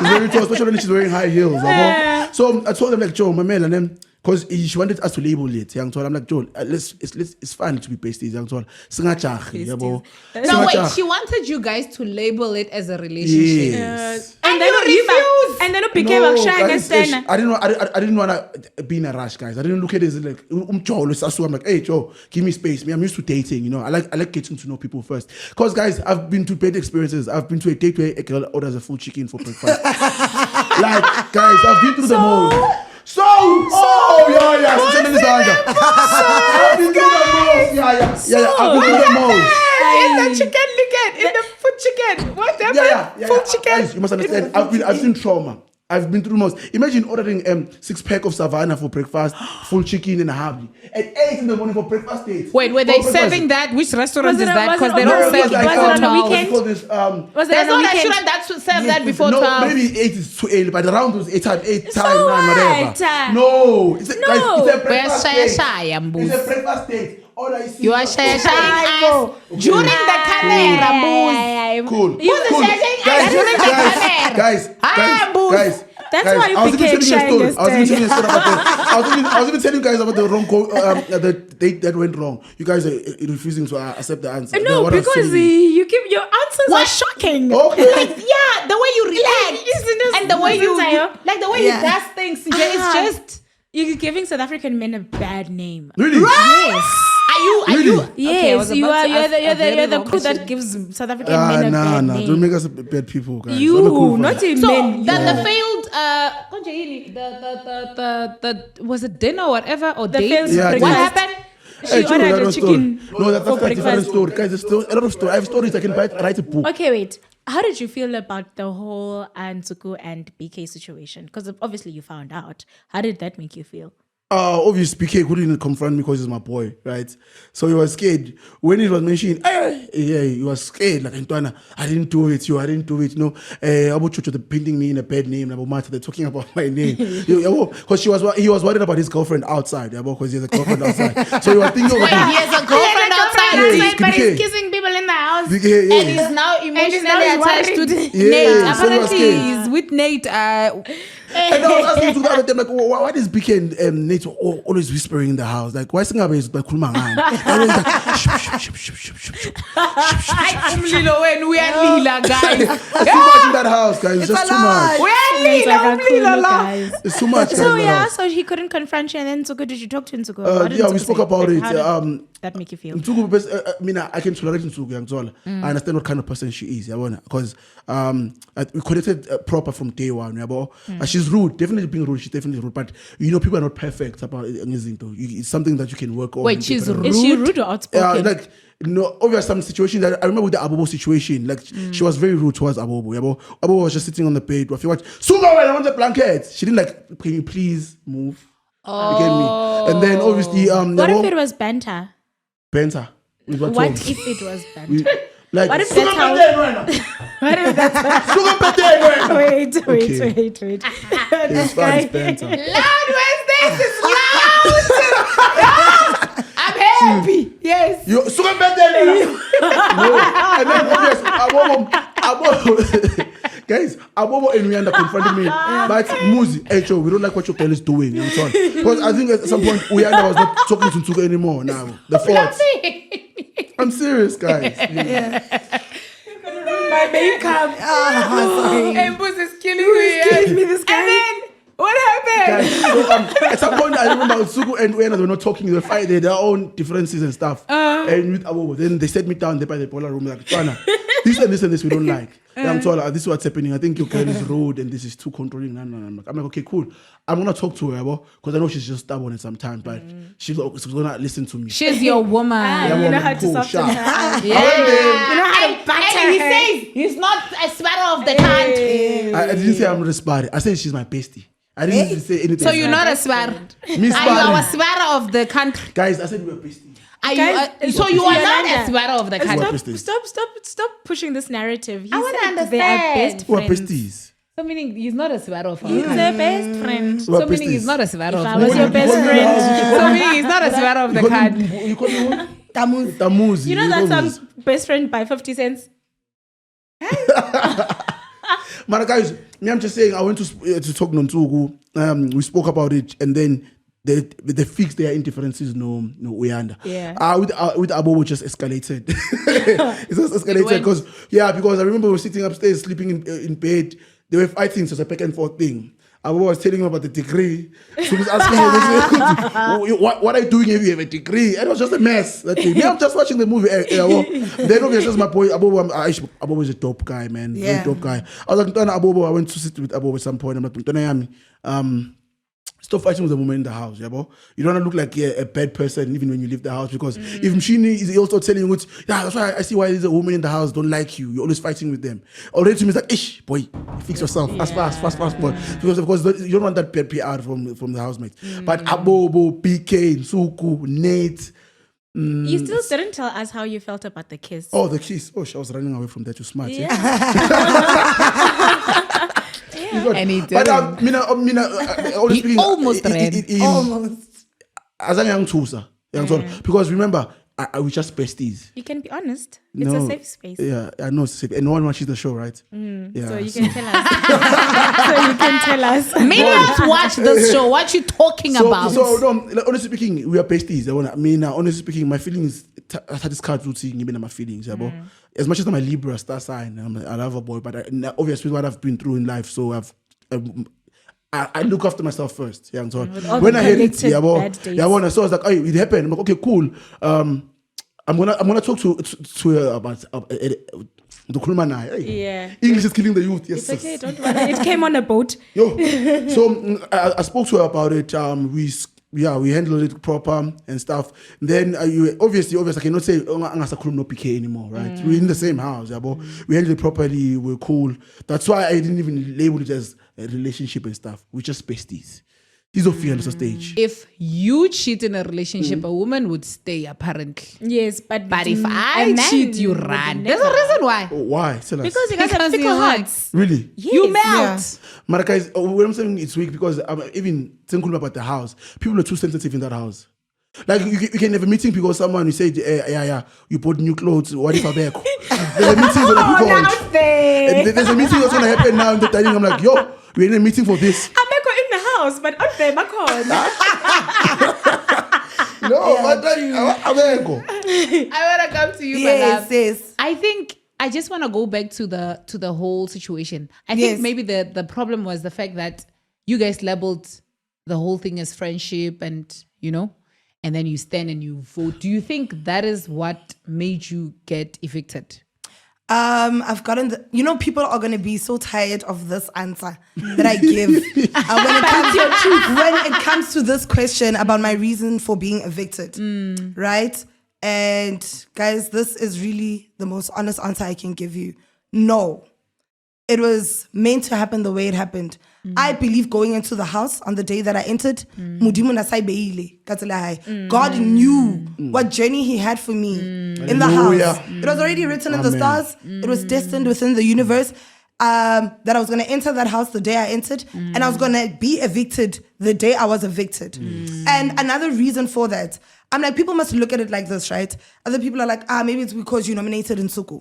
very tall, especially when she's wearing high heels. So I told them like, Joe, my man, and then because she wanted us to label it. I'm like, Joe, it's fun to be besties. No, wait. She wanted you guys to label it as a relationship. Yes. And you refused. And then it became No, a shy guys, I didn't want to be in a rush, guys. I didn't look at it as like I'm like, hey Joe, give me space. Me, I'm used to dating, you know. I like getting to know people first. Because guys, I've been to bad experiences. I've been to a date where a girl orders a full chicken for breakfast. Like, guys, I've been through them all. Yeah. I've been through the most. In the chicken licken, in the food chicken. What happened? Yeah. Food chicken. Guys, you must understand. I've seen trauma. I've been through the most. Imagine ordering 6-pack of Savannah for breakfast, full chicken and a habli. At 8 in the morning for breakfast dates. Wait, were they serving that? Which restaurant Was is it that? was Because it they on don't the serve weekend? before Was it on the 12. weekend? Call this, Was it There's on no the weekend? restaurant that should serve that before no, 12. maybe 8 is too early, but the round was 8 time, 9, So whatever. what? No, it's a, No. guys, it's a We're breakfast shy, date. shy, It's a Mbuzi. breakfast date. All I see You are sharing us during the camera, Mbuzi. Cool. Who's Cool. sharing us during the camera? Guys. That's Guys, why you I was even became telling you a shy story. I was even telling you guys about the wrong the date that went wrong. You guys are refusing to accept the answer. No, What I was because telling you. you keep your answers are shocking. Okay. Yeah, the way you react and the way you like the way Yeah. he does things. It's just. You're giving South African men a bad name. Really? Yes. Are you? Okay, I Yes, was you about are. to You're ask the a very the wrong crew that question. gives South African men a bad name. Don't make us bad people, guys. I'm a You, cool not fan. a So men. the failed the was it dinner or whatever or The date? failed Yeah, What breakfast. happened? She Joe, ordered that a was chicken. story. No, that's for a different breakfast. story. Guys, there's still a lot of stories. I have stories I can write a book. Okay, wait. How did you feel about the whole Nsuku and BK situation? Because obviously you found out. How did that make you feel? Obviously, BK couldn't confront me because he's my boy, right? So he was scared. When it was mentioned, he was scared. Like, Antoine, I didn't do it, I didn't do it. No, about Chucho, they're painting me in a bad name. About Martha, they're talking about my name. Because he was worried about his girlfriend outside. Because he has a girlfriend outside. So he was thinking Wait, about he has a girlfriend outside. Yes, but he's BK. kissing people in the house. BK, And he's now emotionally now he's attached to worried. Yeah, Nate. so he was Apparently, scared. he's with Nate. And I was asking to the other time, like, why is BK and Nate always whispering in the house? Like, why sing about by Kulmangan? And it's like, Umlilo when we are lila, guys. It's too much in that house, guys. It's just too much. We are lila, umlilo, guys. It's too much. So guys, in that house. so he couldn't confront you, and then Nsuku, did you talk to Nsuku? Yeah, we spoke about it. How did that make you feel? Ntuku, I can tolerate Ntuku. I understand what kind of person she is. Because we connected proper from day one. She's rude, definitely being rude. She's definitely rude, but people are not perfect about it. It's something that you can work on. Wait, she's rude? Is she rude or outspoken? Obviously some situation that I remember with the Abobo situation. Like she was very rude towards Abobo. Abobo was just sitting on the bed. If you watch, Sunga, I want the blanket. She didn't like. Can you please move? You get me? And then obviously, what if it was banter? Banter. What if it was banter? Like, what if that's how? What if that's how? Wait. It's fine, it's banter. Loud, where's this? It's loud. I'm happy. Yes. You sugar better. No. And then Abobo. Guys, Abobo and Yolanda confronted me. But MUZI, hey, Joe, we don't like what your girl is doing. And so on. Because I think at some point Yolanda was not talking to Ntuku anymore now. The fault. I'm serious, guys. Yeah. My makeup. Sorry. And Booz is killing me. Killing me, this guy. And then what happened? Guys, so, at some point, I remember Ntuku and Yolanda were not talking. They were fighting. They had their own differences and stuff. And with Abobo, then they set me down there by the boiler room like, Twana, this and this we don't like. I'm told, this is what's happening. I think your girl is rude and this is too controlling. No. I'm like, okay, cool. I'm going to talk to her because I know she's just stubborn at some time, but she's going to listen to me. She's your woman. You know how to soften her. Yeah. You know how to butter And he her. says he's not a sparrow of the country. I didn't say I'm not a sparrow. I said she's my bestie. I didn't even say anything. So you're not a sparrow. Miss Are you our Sparrow. sparrow of the country? Guys, I said we're bestie. Are Guys, you? So you are not a Yolanda. sparrow of the country. Stop pushing this narrative. He I wanna said they are understand. best We're friends. besties. So meaning he's not a sparrow of our He's country. a best friend. We're So meaning besties. he's not a sparrow If of I the was your country. best friend. So meaning he's not a sparrow of the country. You call me what? Tamuz. Tamuzi. You know that song, Best Friend by 50 Cents? Man, guys, I'm just saying, I went to talk to Ntuku. We spoke about it, and then they fixed their indifferences. No, Yolanda. Yeah. With Abobo just escalated. It just escalated because I remember we were sitting upstairs sleeping in bed. They were fighting, so it's a back and forth thing. Abobo was telling him about the degree. So he was asking him, what are you doing if you have a degree? And it was just a mess. That day. Me, I'm just watching the movie. Then obviously my boy Abobo is a dope guy, man. Yeah. Very dope guy. I was like, Abobo, I went to sit with Abobo at some point. I'm like, Yami, stop fighting with the woman in the house, yeah, bro. You don't want to look like a bad person even when you leave the house, because if Mshini is also telling you, that's why I see why there's a woman in the house don't like you. You're always fighting with them. Already to me, it's like, ish, boy, fix yourself. Fast, boy. Because of course you don't want that bad PR from the housemate. But Abobo, BK, Nsuku, Nate. You still didn't tell us how you felt about the kiss. Oh, the kiss. Oh, I was running away from that. You're smart. Yeah. And he But He almost ran. Almost. As a young Tusa, because remember, we just besties. You can be honest. It's a safe space. Yeah, I know it's safe. And no one watches the show, right? Yeah. So you can tell us. Millions watch this show. What you talking about? So honestly speaking, we are besties. Honestly speaking, my feelings I had this card routine, even my feelings, as much as I'm a Libra star sign, I love a boy, but obviously what I've been through in life, so I look after myself first. Yeah, so when I heard it, so I was like, oh, it happened. I'm like, okay, cool. I'm gonna talk to her about the Kulmana. Yeah. English is killing the youth. Yes, it's okay, don't worry. It came on a boat. So I spoke to her about it. We handled it proper and stuff. Then obviously I cannot say Angasakulum no PK anymore, right? We're in the same house, we handled it properly. We're cool. That's why I didn't even label it as a relationship and stuff. We're just besties. He's off on the stage. If you cheat in a relationship, a woman would stay apparently. Yes, but if a I man cheat, you would run. never. There's a reason why. Oh, why? Tell us. Because you guys have Because fickle you're like- hearts. Really? Yes. You melt. But guys, what I'm saying it's weak because even thinking about the house, people are too sensitive in that house. Like you can have a meeting because someone you say, you bought new clothes. What if I back? There's a meeting gonna be called. There's a meeting that's gonna happen now in the dining. I'm like, yo, We're in a meeting for this. I'm in the house, but out there, back home. No, but Ameko. I want to come to you, Yes, Madam. yes. I think I just want to go back to the whole situation. I Yes. think maybe the problem was the fact that you guys labeled the whole thing as friendship and, and then you stand and you vote. Do you think that is what made you get evicted? I've gotten people are going to be so tired of this answer that I give when it comes to this question about my reason for being evicted, right? And guys, this is really the most honest answer I can give you. No, it was meant to happen the way it happened. I believe going into the house on the day that I entered, God knew what journey he had for me in the house. It was already written in the stars. It was destined within the universe that I was going to enter that house the day I entered, and I was going to be evicted the day I was evicted. And another reason for that, I'm like, people must look at it like this, right? Other people are like, maybe it's because you nominated in Suku.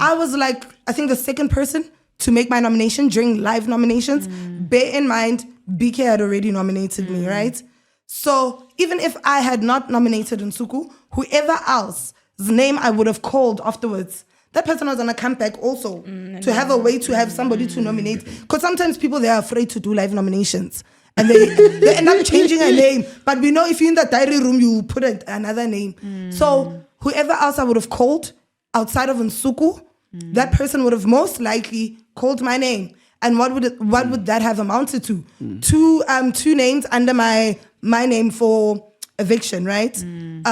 I was like, I think the second person to make my nomination during live nominations. Bear in mind, BK had already nominated me, right? So even if I had not nominated Nsuku, whoever else's name I would have called afterwards, that person was going to come back also to have a way to have somebody to nominate. Because sometimes people, they are afraid to do live nominations. And they end up changing a name. But we know if you're in the diary room, you put another name. So whoever else I would have called outside of Nsuku, that person would have most likely called my name. And what would that have amounted to? Two names under my name for eviction, right?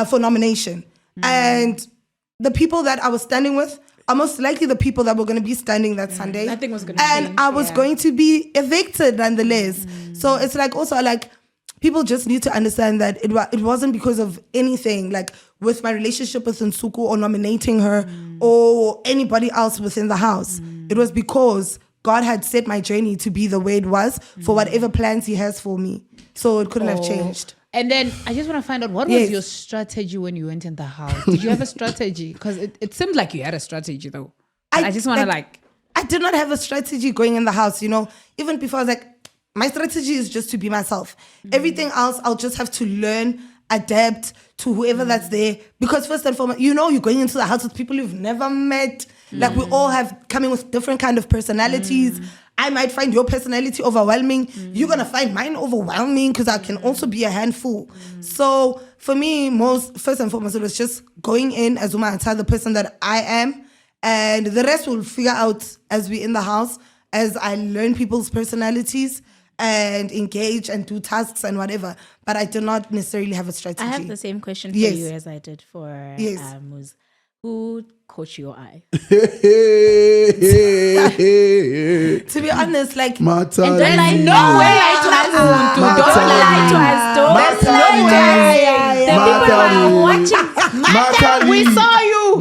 For nomination. And the people that I was standing with are most likely the people that were going to be standing that Sunday. Nothing was going to change. And I was going to be evicted nonetheless. So it's like also like people just need to understand that it wasn't because of anything like with my relationship with Nsuku or nominating her or anybody else within the house. It was because God had set my journey to be the way it was for whatever plans he has for me. So it couldn't have changed. And then I just want to find out, what was your strategy when you went in the house? Did you have a strategy? Because it seemed like you had a strategy though. I just want to I did not have a strategy going in the house, Even before I was like, my strategy is just to be myself. Everything else, I'll just have to learn, adapt to whoever that's there. Because first and foremost, you're going into the house with people you've never met. Like we all have coming with different kind of personalities. I might find your personality overwhelming. You're going to find mine overwhelming because I can also be a handful. So for me, first and foremost, it was just going in as Umanta, the person that I am. And the rest we'll figure out as we're in the house, as I learn people's personalities and engage and do tasks and whatever. But I do not necessarily have a strategy. I have the same question for Yes. you as I did for MUZI. Who caught your eye? To be honest, like... Don't lie to us. Don't lie to us. Don't lie. The people who are watching. we saw you.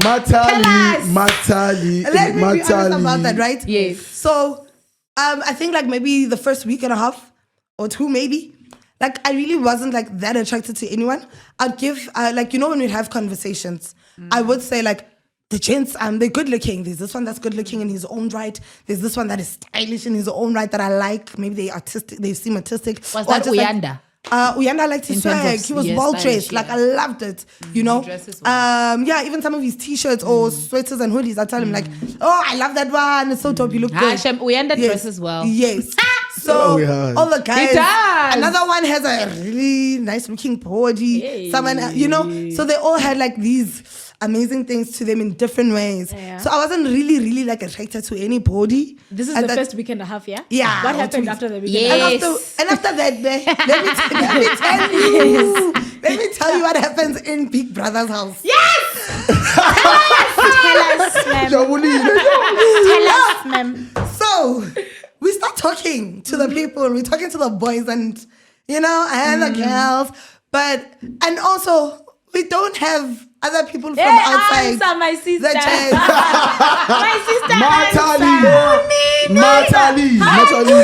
Matali. Let me be honest about that, right? Yes. So, I think like maybe the first week and a half or two maybe, like I really wasn't like that attracted to anyone. I'd give, when we'd have conversations, I would say like, the gents, they're good looking. There's this one that's good looking in his own right. There's this one that is stylish in his own right that I like. Maybe they artistic. They seem artistic. Was that Yolanda? Yolanda liked his swag. He was well dressed. Like I loved it. Dresses well. Even some of his t-shirts or sweaters and hoodies, I tell him like, oh, I love that one. It's so dope. You look good. Yolanda dresses well. Yes. So all the guys. He does. Another one has a really nice looking body. Hey. Someone, so they all had like these amazing things to them in different ways. Yeah. So I wasn't really like attracted to anybody. This is And the that- first week and a half, yeah? Yeah. What or happened 2 after the week? Yes. And after that, let me tell you what happens in Big Brother's house. Tell us, ma'am. Tell us, ma'am. So we start talking to the people. We're talking to the boys and the girls. And also we don't have other people from outside. Answer, my sister. The church. My sister, Matali.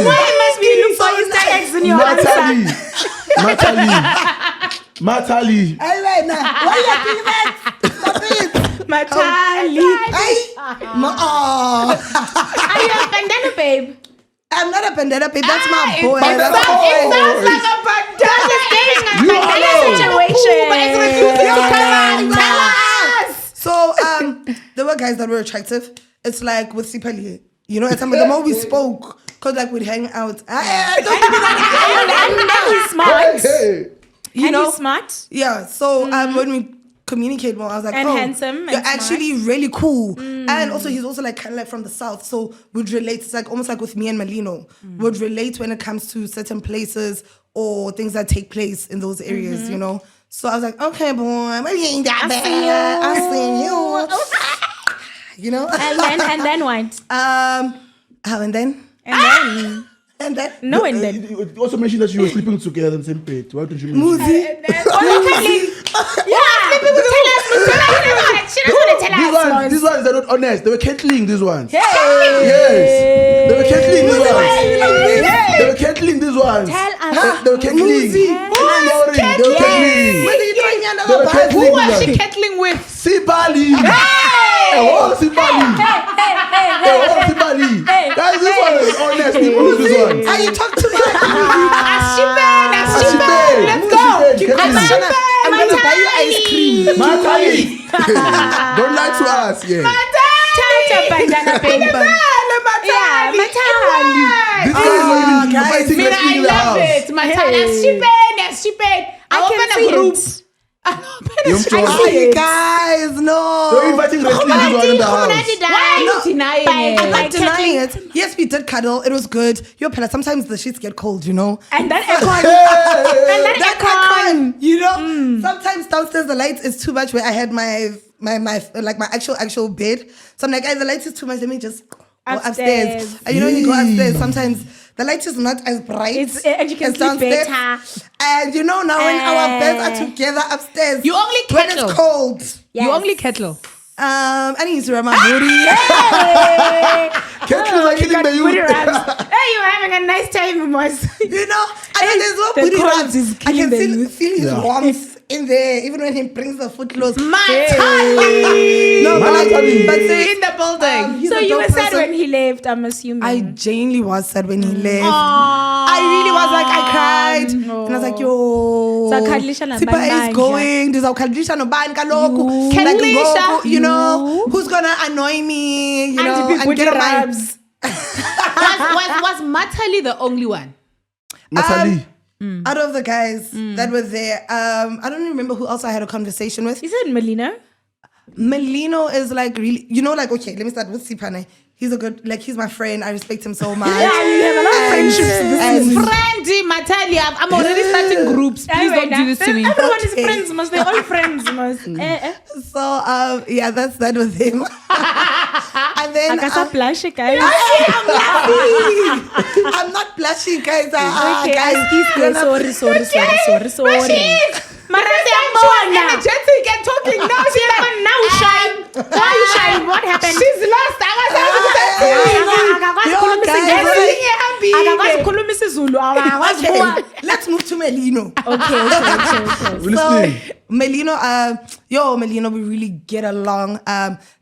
Why must we look for Easter eggs in your answer? Matali. Hey, wait, now. Why are you doing that? Stop it. Matali. Hey. Are you a bandana, babe? I'm not a bandana babe. That's my It boy. sounds That's my boy. like a bandana You thing. are situation. But it's refusing to come out. So there were guys that were attractive. It's like with Sipali. You know, at some of the more we spoke, because like we'd hang out. Don't give me that. And he's smart. Hey. You know? He's smart. Yeah. So when we communicate more, I was like, And oh, handsome and you're smart. actually really cool. And also he's also like kind of like from the south, so would relate. It's like almost like with me and Melino, would relate when it comes to certain places or things that take place in those areas, you know. So I was like, okay, boy, maybe you ain't that bad. I see you. You know. And then what? How and then? And then? No, and then. You also mentioned that you were sleeping together in the same bed. Why don't you mention MUZI. She doesn't want to tell us. These ones are not honest. They were kettling these ones. Yes. They were kettling these ones. They were kettling these ones. Tell us. They were kettling. Sorry, they were kettling. Who was she kettling with? Sipali. Oh, Sipali. Oh, Sipali. Guys, this one is honest. This one. Are you talking to me? Let's go. I'm gonna buy you ice cream. Matali. Don't lie to us. Yeah. These guys were even guys, fighting I in the love house. it. That's stupid. I open a group. Hey guys, no. They were inviting wrestling this one in the house. Why are you denying I'm it? not denying it. Yes, we did cuddle. It was good. Yo, Pella, sometimes the sheets get cold, you know. And then aircon. That aircon, you know. Sometimes downstairs the light is too much. Where I had my actual bed. So I'm like, hey, the light is too much. Let me just go upstairs. And you know, when you go upstairs, sometimes the light is not as bright. And you can as sleep downstairs. better. And you know, now when our beds are together upstairs, You only when kettle. it's cold. You only kettle. I need to rub my booty. Kettling like killing the youth. Hey, you're having a nice time, Mos. You know, and then there's no the booty cold rubs. is I can killing the feel his Yeah. warmth in there, even when he brings the foot close. Matali. No, but like, Matali. but say, In the building. he's So a you dope were sad person. when he left, I'm assuming. I genuinely was sad when he left. I really was like, I cried. And I was like, yo. Sakadlisha na Sipa bandla. is going. There's Kadlisha no ban kaloku. Kadlisha. You know, who's gonna annoy me? You know, and get on my. rubs. Was Matali the only one? Matali. Out of the guys that were there, I don't remember who else I had a conversation with. Is it Melina? Melino is like really, you know, like, okay, let me start with Sipane. He's a good, like, he's my friend. I respect him so much. Yeah, you have a lot of friendships. Friendy Matali. I'm already starting groups. Please don't do this to me. Everyone is Okay. friends, Mos. They're all friends, Mos. So, yeah, that's that with him. And then Akasa blush, guys. I'm not blushing, guys. Okay, guys, sorry. Energetic and talking now. She's like, Now shine. Why you shine? What happened? she's lost. I was Okay, let's move to Melino. Okay. We're listening. Melino, Melino, we really get along.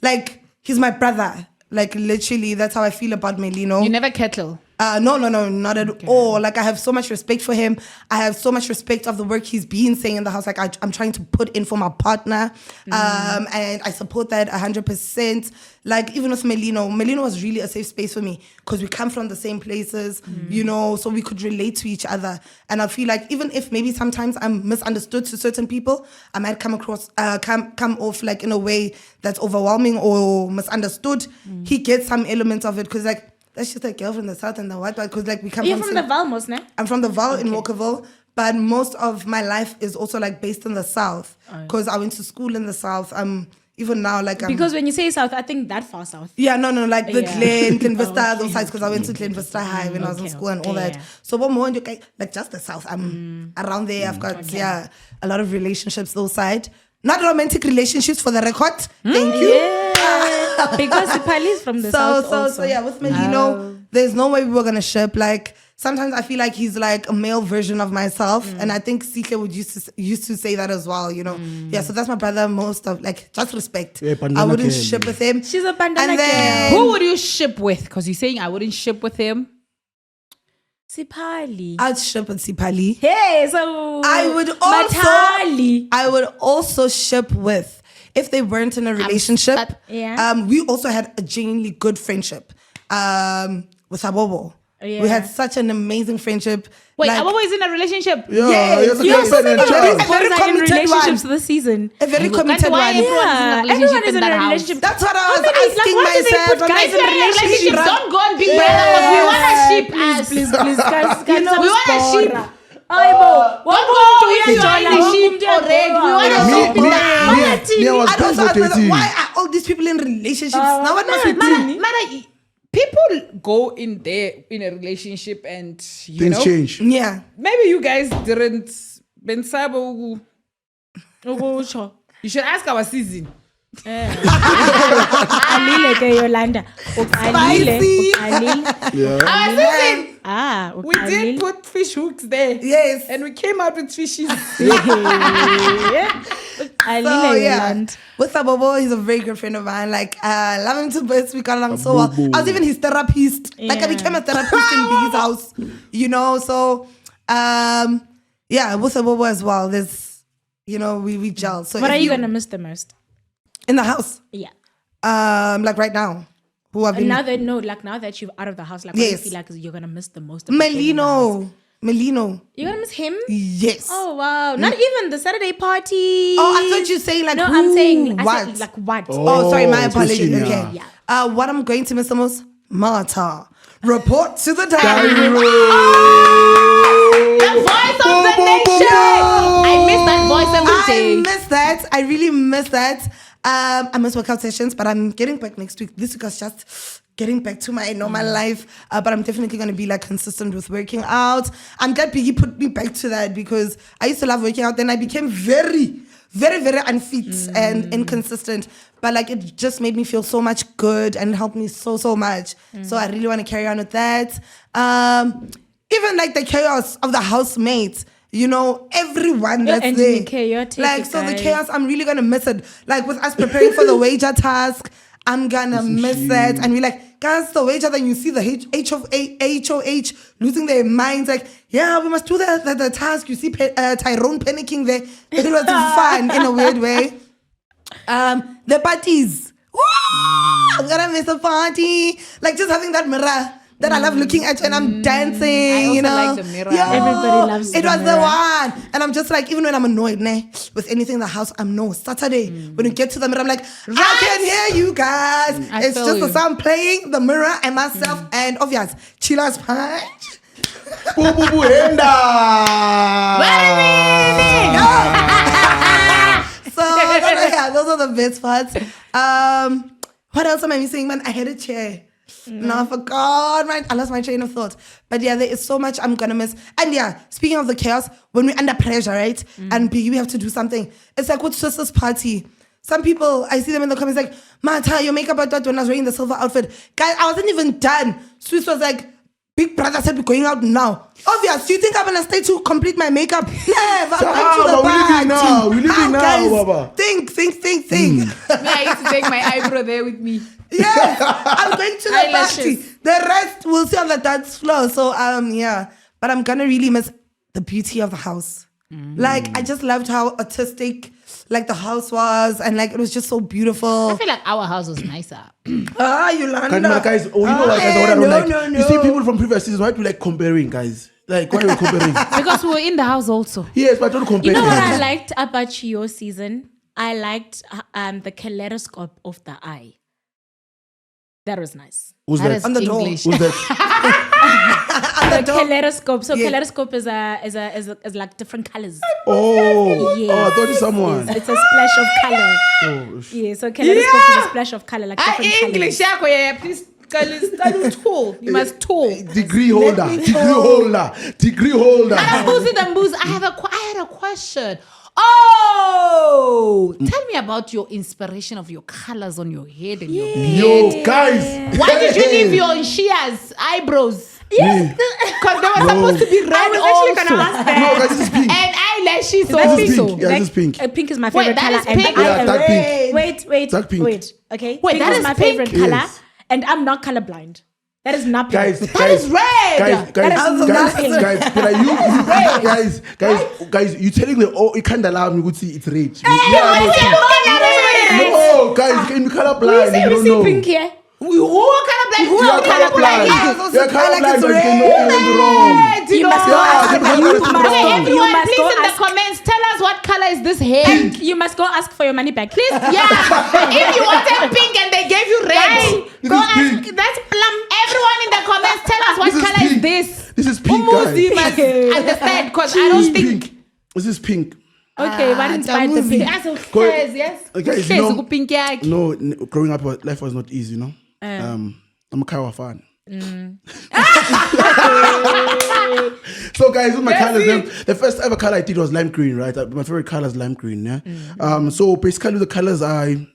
Like, he's my brother. Like, literally, that's how I feel about Melino. You never kettle. No, not at all. Like, I have so much respect for him. I have so much respect of the work he's been saying in the house. Like, I'm trying to put in for my partner. And I support that 100%. Like, even with Melino was really a safe space for me because we come from the same places, you know, so we could relate to each other. And I feel like even if maybe sometimes I'm misunderstood to certain people, I might come off like in a way that's overwhelming or misunderstood. He gets some elements of it because like, that's just a girl from the south and the white, because like we come You're from from the Valmos, ne? I'm from the Val in Walkerville, but most of my life is also like based in the south because I went to school in the south. Even now, like Because when you say south, I think that far south. yeah, no, like the Yeah. Glen Vista, those sides, because I went to Glen Vista High when I was in school and all that. yeah. So what more, like just the south. I'm around there. I've got a lot of relationships those side. Not romantic relationships for the record. Thank you. Yeah. Because the police from the south also. So yeah, with Melino, there's no way we were gonna ship. Like sometimes I feel like he's like a male version of myself, and I think Sike would used to say that as well. You know, yeah. So that's my brother. Most of like just respect. Yeah, I bandana wouldn't girl. ship with him. She's a bandana And then- Who would you ship with? Because you're saying I wouldn't ship with him. Sipali. I'd ship with Sipali. Hey, so I would also ship with, if they weren't in a relationship. We also had a genuinely good friendship with Abobo. Yeah. We had such an amazing friendship. Wait, like, Abobo is in a relationship. Yeah, Yes, you have so many a child. A very boys are in committed relationships one. this season. a very That's committed why one. everyone is in a relationship Everyone is in in that a house. relationship. That's what I How was many- like, asking why do they myself. put I'm guys like, in relationships? Don't go on Big Brother because we want to ship us. Please, guys, We want to ship. Aibo, Don't go to where you are in the ship already. We want to ship Me, now. I was I going also for asked myself, 13. why are all these people in relationships? Now what must we do? Mara, people go in there in a relationship and you Things know change. Yeah. maybe you guys didn't bensabo. You should ask our season. Alile ke Yolanda. Spicy. Yeah. Our season. We We did put fish hooks there. Yes. And we came out with fishes. So yeah, with Abobo, he's a very good friend of mine. Like, love him to bits. We got along so well. I was even his therapist. Like, I became a therapist in Biggie's house. You know, so yeah, with Abobo as well. There's, you know, we gel. So What if are you gonna miss the most? in the house? Yeah. Like right now, who have been Now that you're out of the house, like what do you Yes. feel like you're gonna miss the most? about being in the house? Melino. You're gonna miss him? Yes. Oh wow! Not even the Saturday party. Oh, I thought you were saying like No, who, I'm saying what? I said, like what? Oh, sorry, my apologies. Christian, Okay. yeah. What I'm going to miss the most? Marta. Report to the diary. The voice of the nation. I miss that voice every I day. miss that. I really miss that. I miss workout sessions, but I'm getting back next week. This week was just getting back to my normal life. But I'm definitely going to be like consistent with working out. I'm glad Biggie put me back to that because I used to love working out. Then I became very, very, very unfit and inconsistent. But like it just made me feel so much good and helped me so much. So I really want to carry on with that. Even like the chaos of the housemates. You know, everyone that's and there. chaotic, Like, so the guys. chaos, I'm really going to miss it. Like, with us preparing for the wager task, I'm going to miss it. And we're like, guys, the wager, then you see the HOH losing their minds. Like, yeah, we must do the task. You see Tyrone panicking there. It was fun in a weird way. The parties. Woo! I'm going to miss the party. Like, just having that mirror that I love looking at you and I'm dancing, I also you know. like the mirror. Everybody loves it. the Was mirror. the one. And I'm just like, even when I'm annoyed with anything in the house, Saturday, when you get to the mirror, I'm like, I can hear you guys. It's feel just the you. sound playing, the mirror and myself, and obvious, Chilla's punch. Boo boo boo henda. So, yeah, those are the best parts. What else am I missing, man? I had a chair. No, I forgot. I lost my train of thought. But yeah, there is so much I'm gonna miss. And yeah, speaking of the chaos, when we're under pressure, right? And we have to do something. It's like with Sister's party. Some people, I see them in the comments like, Marta, your makeup I thought when I was wearing the silver outfit. Guys, I wasn't even done. Swiss was like, Big Brother said we're going out now. Obvious. Do you think I'm gonna stay to complete my makeup? Never. I'm going to the we're leaving party. now. We're leaving now, Guys, Baba. Think. Me, I used to take my eyebrow there with me. Yes, I'm going to the Eyelashes. party. The rest we'll see on the dance floor. So yeah, but I'm gonna really miss the beauty of the house. Like I just loved how artistic like the house was, and like it was just so beautiful. I feel like our house was nicer. Yolanda. Guys, you know what, guys, what I don't like? no. You see people from previous seasons, why do you like comparing, guys? Like, why are you comparing? Because we were in the house also. Yes, but don't compare. You know what I them. liked about your season? I liked the kaleidoscope of the eye. That was nice. Who's That that? is On the door. English. Who's that? The kaleidoscope. So kaleidoscope is like different colors. Oh, Yes. I thought it's someone. It's a splash of color. Oh, Yeah, so kaleidoscope is a splash of color, like different English, colors. yeah, please. Tool. You must tool. degree holder. I had a question. Oh, tell me about your inspiration of your colors on your head and your beard. Yo, guys. Why did you leave your shears eyebrows? Yes. Because they were supposed to be red I was actually also. gonna ask that. No, guys, this is pink. And eyelashes This is also. pink. Yeah, this is pink. Pink is my Wait, favorite that color. is pink? I Yeah, am dark pink. Wait. Dark pink. Wait. Okay. Wait, pink that is is my pink? favorite color, Yes. and I'm not colorblind. That is nothing. Guys, That is red. guys, you telling me, oh, you can't allow me to see it's red. No, Guys, can you colorblind? You don't know. pink here. Who are colorblind? You are colorblind. You are colorblind, but you can know you're wrong. You must go ask. Everyone, please go in the ask. comments, tell us what color is this hair? And you must go ask for your money back. Please. Yeah. If you wanted pink and they gave you red, This go is ask. pink. That's plum. Everyone in the comments, tell us what This is color is pink. this. This is pink, MUZI guys. must understand because I This don't is think. pink. This is pink. Okay, what inspired the MUZI. pink? That's okay, yes. Guys, you know, Pink yakhe. no, growing up, life was not easy, you know. I'm a Kaiwa fan. So guys, with my colors, the first ever color I did was lime green, right? My favorite color is lime green, yeah. So basically the colors I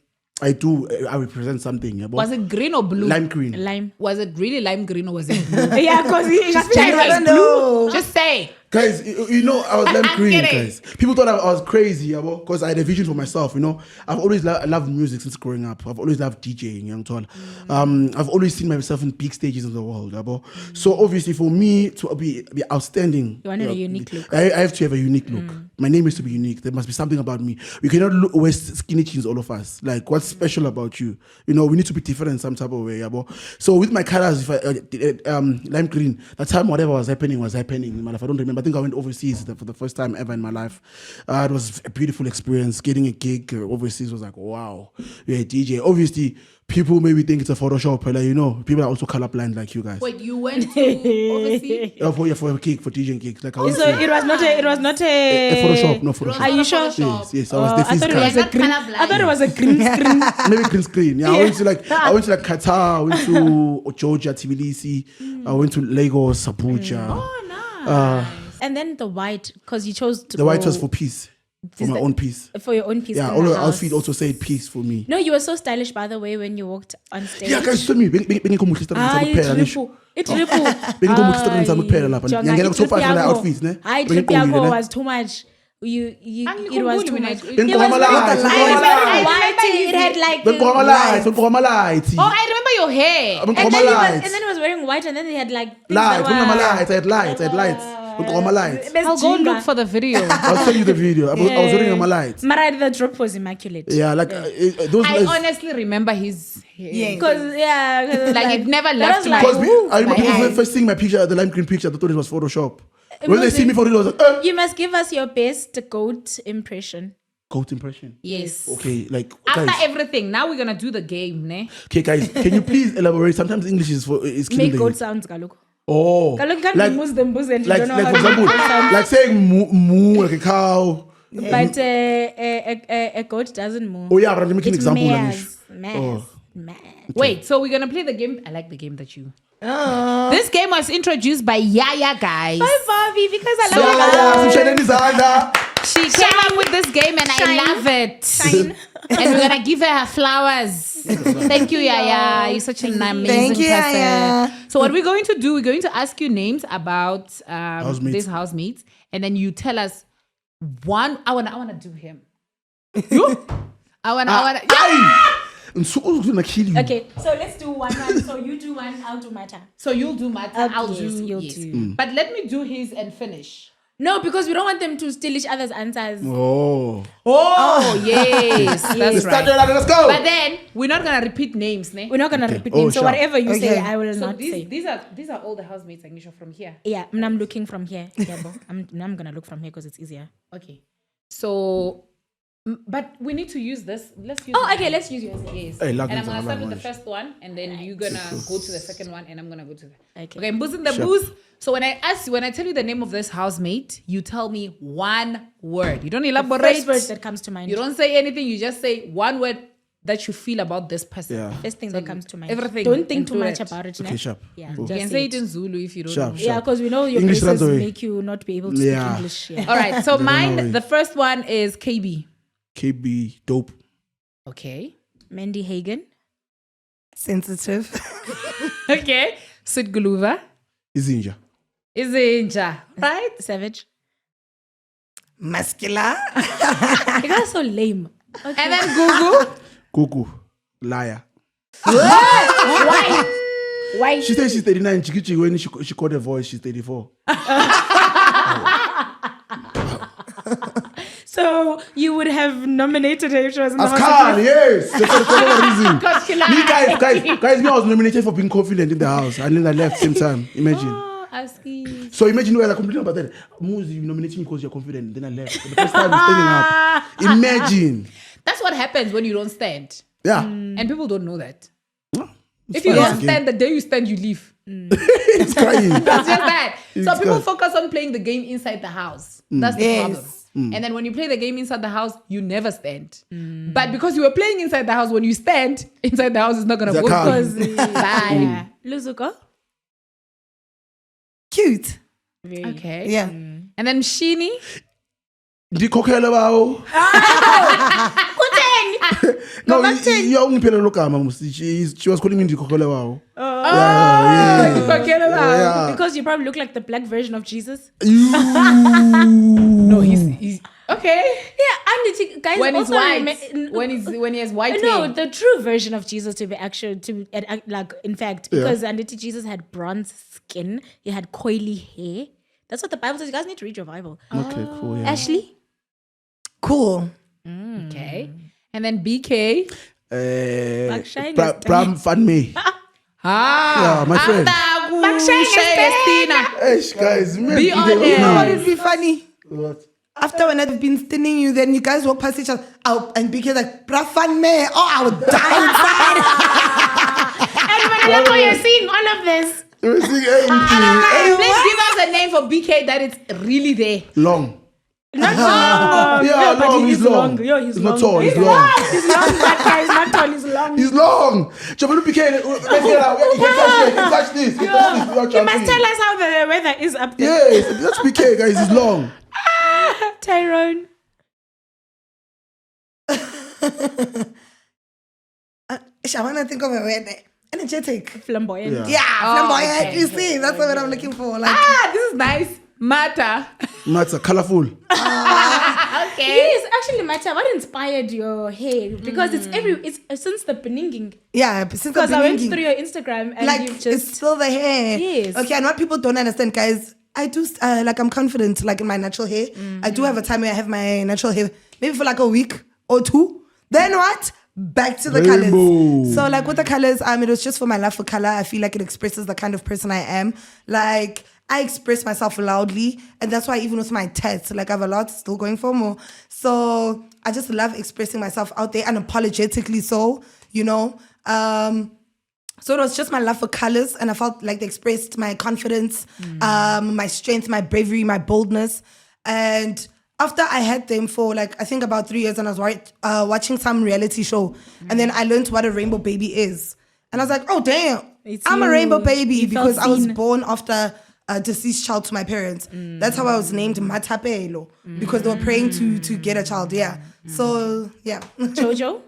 represent something. Yeah, Was it green or blue? lime green? Lime. Was it really lime green or was it blue? Yeah, because just I don't know. Just say. Guys, you know, I was lime I'm green, kidding. guys. People thought I was crazy, because I had a vision for myself, you know. I've always loved music since growing up. I've always loved DJing, young tall. I've always seen myself in big stages in the world, So obviously for me to be outstanding. You wanted a unique look. I have to have a unique look. My name is to be unique. There must be something about me. We cannot wear skinny jeans, all of us. Like, what's special about you? You know, we need to be different in some type of way, So with my colors, if I lime green, that time whatever was happening in my life. I don't remember. I think I went overseas for the first time ever in my life. It was a beautiful experience. Getting a gig overseas was like, wow, you're a DJ. Obviously, people maybe think it's a Photoshop, but you know, people are also colorblind like you guys. Wait, you went to overseas? For a gig, for DJing gigs. Like I went So to it was not a a Photoshop, no Photoshop. Are you sure? Yes, I was the I thought it was You're a not green. colorblind. I thought it was a green screen. Maybe green screen. Yeah, I went to Qatar, I went to Georgia, Tbilisi, I went to Lagos, Abuja. Oh, nice. And then the white, because you chose to The white go was for peace, for my own peace. for your own piece. Yeah, in all the the house. outfit also said peace for me. No, you were so stylish, by the way, when you walked on stage. Yeah, guys, tell me, bengigo muhle samuphela lapha. Ngiyangena so fast na outfits, ne? Hi, trip yakho was too much. It was too much. Bengigqoka It was ama-lights, very bengigqoka ama-lights. white. It had like Bengigqoka ama-lights. Oh, I remember your hair. Bengigqoka and then ama-lights. he was wearing white, and then he had like things Lights, that were- I had lights. Bengigqoka ama-lights. Best I'll go jinga. look for the video. I'll send you the video. I was wearing ama-lights. Mara, the drop was immaculate. Yeah, like those I lights. honestly remember his hair. Yeah. Because Like it never that left was my- like, Because ooh, I remember my people eyes. first seeing my picture, the lime green picture, they thought it was Photoshop. When they was see it? me for real, I was like, you must give us your best goat impression. goat impression. Yes. Okay, like After guys. everything, now we're gonna do the game, ne? Okay, guys, can you please elaborate? Sometimes English is killing Make the goat youth. sounds, Galuk. Oh, Galuk, you can't like, remove them and you like, don't know like how for to example, make goat sounds. like saying moo like a cow. But a goat doesn't move. Oh yeah, but I'm making an It example. mares, Anish. mares, Oh. mares. Wait, so we're gonna play the game. I like the game that you. This game was introduced by YAYA, guys. Hi, Bobby, because I Yeah, love yeah, some shit in his hand. She came up with this game and Shine. I love it. Shine. And we're gonna give her flowers. Thank you, YAYA. You're such an amazing Thank you, person. YAYA. So what we're going to do, we're going to ask you names about Housemates. these housemates, and then you tell us one. I wanna do him. You? I wanna. I'm so gonna kill you. Okay, so let's do one. So you do one, I'll do my turn. So you'll do Mata, I'll Yes, do. you'll Yes. do. But let me do his and finish. No, because we don't want them to steal each other's answers. Oh, Oh, yes, that's let's start. right. Let's go. But then we're not gonna repeat names, ne? We're not gonna Okay. repeat Oh, names. So sure. whatever you say, Okay. I will So not say. these are all the housemates I know from here. Yeah, I'm looking from here. Yeah, I'm gonna look from here because it's easier. Okay. So, but we need to use this. Let's use. Oh, it. okay, let's use yours. Yes. Hey, And luck I'm is gonna a start with lot, the first one, and then you're gonna go to the second one, and I'm gonna go to the. Okay. Okay, boozing the Sure. booze. So when I tell you the name of this housemate, you tell me one word. You don't elaborate. First word that comes to mind. You don't say anything. You just say one word that you feel about this person. Yeah. First thing that comes to mind. everything Don't think too into much it. about it. Okay, ne? sharp. Yeah. Cool. You just can say say it in Zulu if you don't Sharp, know. sharp. Yeah, because we know your English braces runs away. make you not be able to Yeah. speak English. Yeah. All right. So way. mine, the first one is KB. KB dope. Okay. Mandy Hagen. Sensitive. Okay. Sid Guluva. Izinja. Izinja. Right? Savage. Muscular. You guys are so lame. Okay. And then Gugu. Gugu. Liar. Why? Why? She said she's 39. Chiki when she caught her voice, she's 34. So you would have nominated her if she was in the As House Khan, of yes. That's for whatever reason. Because she Me, lied. guys, me, I was nominated for being confident in the house, and then I left same time. Imagine. Oh, Aski. So imagine we were like complaining about that. MUZI, you nominated me because you're confident. Then I left. The first time we're standing up. Imagine. That's what happens when you don't stand. Yeah. And people don't know that. It's If you fine, don't okay. stand, the day you stand, you leave. It's crying. That's just that. So It's people good. focus on playing the game inside the house. That's the Yes. problem. And then when you play the game inside the house, you never stand. But because you were playing inside the house, when you stand, inside the house is not going to It's a work. calm. Because bye. Luzuko? Cute. Okay. Yeah. And then Shini. Ndikhokhela bawo. No, you're only paying a she was calling me Ndikhokhela bawo. Yeah. Because you probably look like the black version of Jesus. No, he's okay. Yeah, and guys, When he's also white, when he has white no, hair. the true version of Jesus like in fact, because Anditi Jesus had bronze skin, he had coily hair. That's what the Bible says. You guys need to read your Bible. Okay, cool. Yeah. Ashley, Cool. Okay. And then BK. Mark Shine Bram Van May. Ah, Yeah, my friend. Stina. Guys, Be on You know air. what would be funny? What? After when I've been stinning you, then you guys walk past each other and BK like, Brafan me. Oh, I would die inside. and when I love how you're seeing all of this. You're seeing everything. Please give us a name for BK that it's really there. Long. Not long. Yeah, but long. He's long. Yo, he's He's long. not tall. He's long. He's long, but guys, not tall. He's long. He's long. Jabalu PK. Let's get out. You can touch this. You can touch this. You must tell us how the weather is up there. Yes, that's PK, guys. He's long. Tyrone. I want to think of a word. Energetic. Flamboyant. Yeah. Flamboyant. okay. You see, that's what I'm looking for. Like, This is nice. Mata. Matter colorful. Okay. Yes, actually, Mata, what inspired your hair? Because it's since the beginning. yeah, since the Because I went beginning. through your Instagram and Like, you've it's just still the hair. Yes. Okay, and what people don't understand, guys, I do, like, I'm confident, like, in my natural hair. I do have a time where I have my natural hair, maybe for like a week or two. Then what? Back to the Rainbow. colors. So, like, with the colors, it was just for my love for color. I feel like it expresses the kind of person I am. Like, I express myself loudly, and that's why even with my tats, like, I have a lot still going for more. So I just love expressing myself out there unapologetically. So, you know, so it was just my love for colors, and I felt like they expressed my confidence, my strength, my bravery, my boldness. And after I had them for like, I think about 3 years, and I was watching some reality show, and then I learned what a rainbow baby is. And I was like, oh, damn, It's I'm a you. rainbow baby You felt because I was seen. born after a deceased child to my parents. That's how I was named Matapelo, because they were praying to get a child. Yeah. So, yeah. Jojo.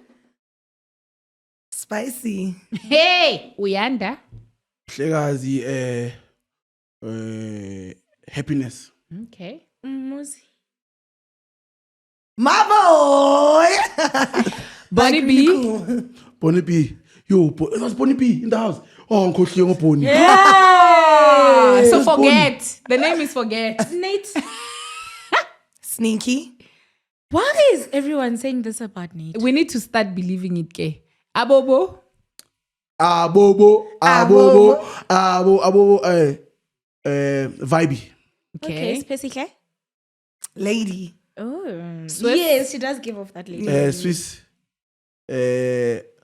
Spicy. Hey, Uyanda. Hlekazi, happiness. Okay. MUZI. My boy. Bonnie Like, B. really cool. Bonnie B. Yo, it was Bonnie B in the house. Oh, Uncle Shiongo Bonnie. So Yes, forget. The name is forget. Nate. Sneaky. Why is everyone saying this about Nate? We need to start believing it, Ke. Abobo. Abobo, Vibey. Okay, specifically. Lady. Oh, Swiss. yes, she does give off that lady. Swiss.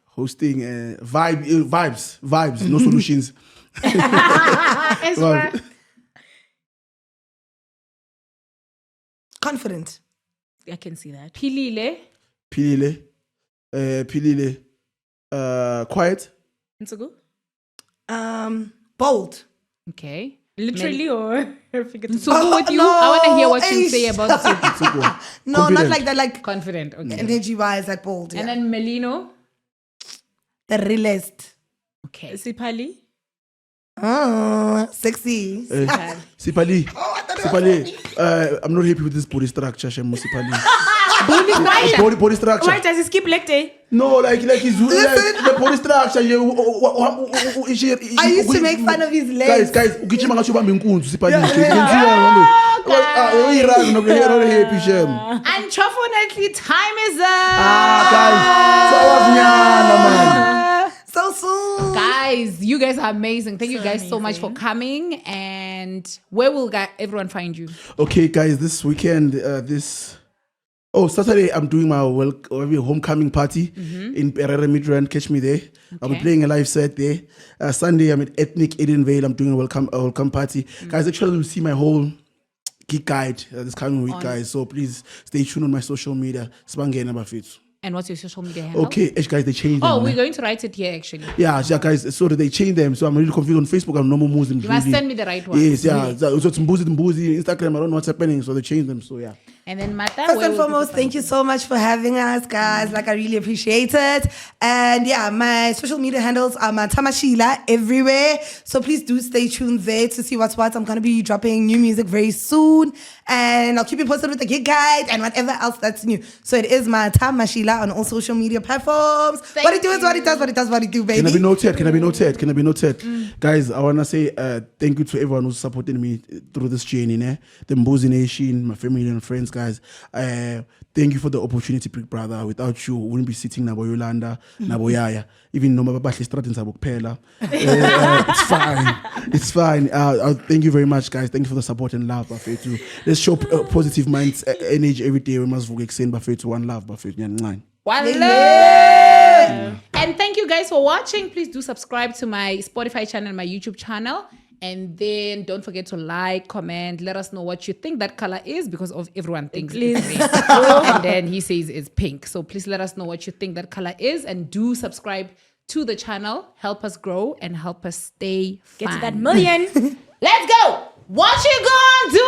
Hosting vibes, no solutions. Ezra. Confident. I can see that. Pilile. Pilile. Quiet. Nsugu? Bold. Okay. Literally or figuratively? So with you, no, I want to hear what you eish. say about Sugu. No, Confident. not like that. Like Confident. Okay. energy wise, like bold. Yeah. And then Melino. The realist. Okay. Sipali? Sexy. Sipali. I'm not happy with this body structure, Shemo Sipali. Body structure. Why does he skip leg day? No, like his the body structure. I used to make fun of his legs. Guys, ugijima ngathi ubamba inkunzi siphadile. Unfortunately, time is up. Guys, So soon. Guys, you guys are amazing. Thank you guys so much for coming. And where will everyone find you? okay, guys, this weekend, Saturday I'm doing my homecoming party in Perere Midrand. Catch me there. I'll be playing a live set there. Sunday I'm at Ethnic Edenvale. I'm doing a welcome party. Guys, actually you'll see my whole gig guide this coming week, guys. So please stay tuned on my social media. Sibangena bafethu. And what's your social media handle? Okay, guys, they changed them. Oh, we're going to write it here actually. Yeah, guys, so they changed them. So I'm really confused on Facebook. I'm no more MUZI. You must send me the right one. Yes, yeah. So it's MUZI, Instagram. I don't know what's happening. So they changed them. So yeah. And then Mata, First and foremost, thank you so much for having us, guys. Like, I really appreciate it. And yeah, my social media handles are Matamashila everywhere. So please do stay tuned there to see what's what. I'm going to be dropping new music very soon. And I'll keep you posted with the gig guide and whatever else that's new. So it is Matamashila on all social media platforms. What it do is what it does, what it does, what it do, baby. Can I be noted? Guys, I want to say thank you to everyone who's supporting me through this journey. The MUZI Nation, my family and friends, guys. Thank you for the opportunity, big brother. Without you, we wouldn't be sitting nabo Yolanda, nabo YAYA. Even no matter it's fine. Thank you very much, guys. Thank you for the support and love, Buffet. Let's show positive minds, energy every day. We must extend Buffet to one love, Buffet. One love. And thank you guys for watching. Please do subscribe to my Spotify channel, my YouTube channel. And then don't forget to like, comment, let us know what you think that color is, because of everyone thinks it's red. And then he says it's pink. So please let us know what you think that color is, and do subscribe to the channel. Help us grow and help us stay fun. Get to that million. Let's go. What you gonna do?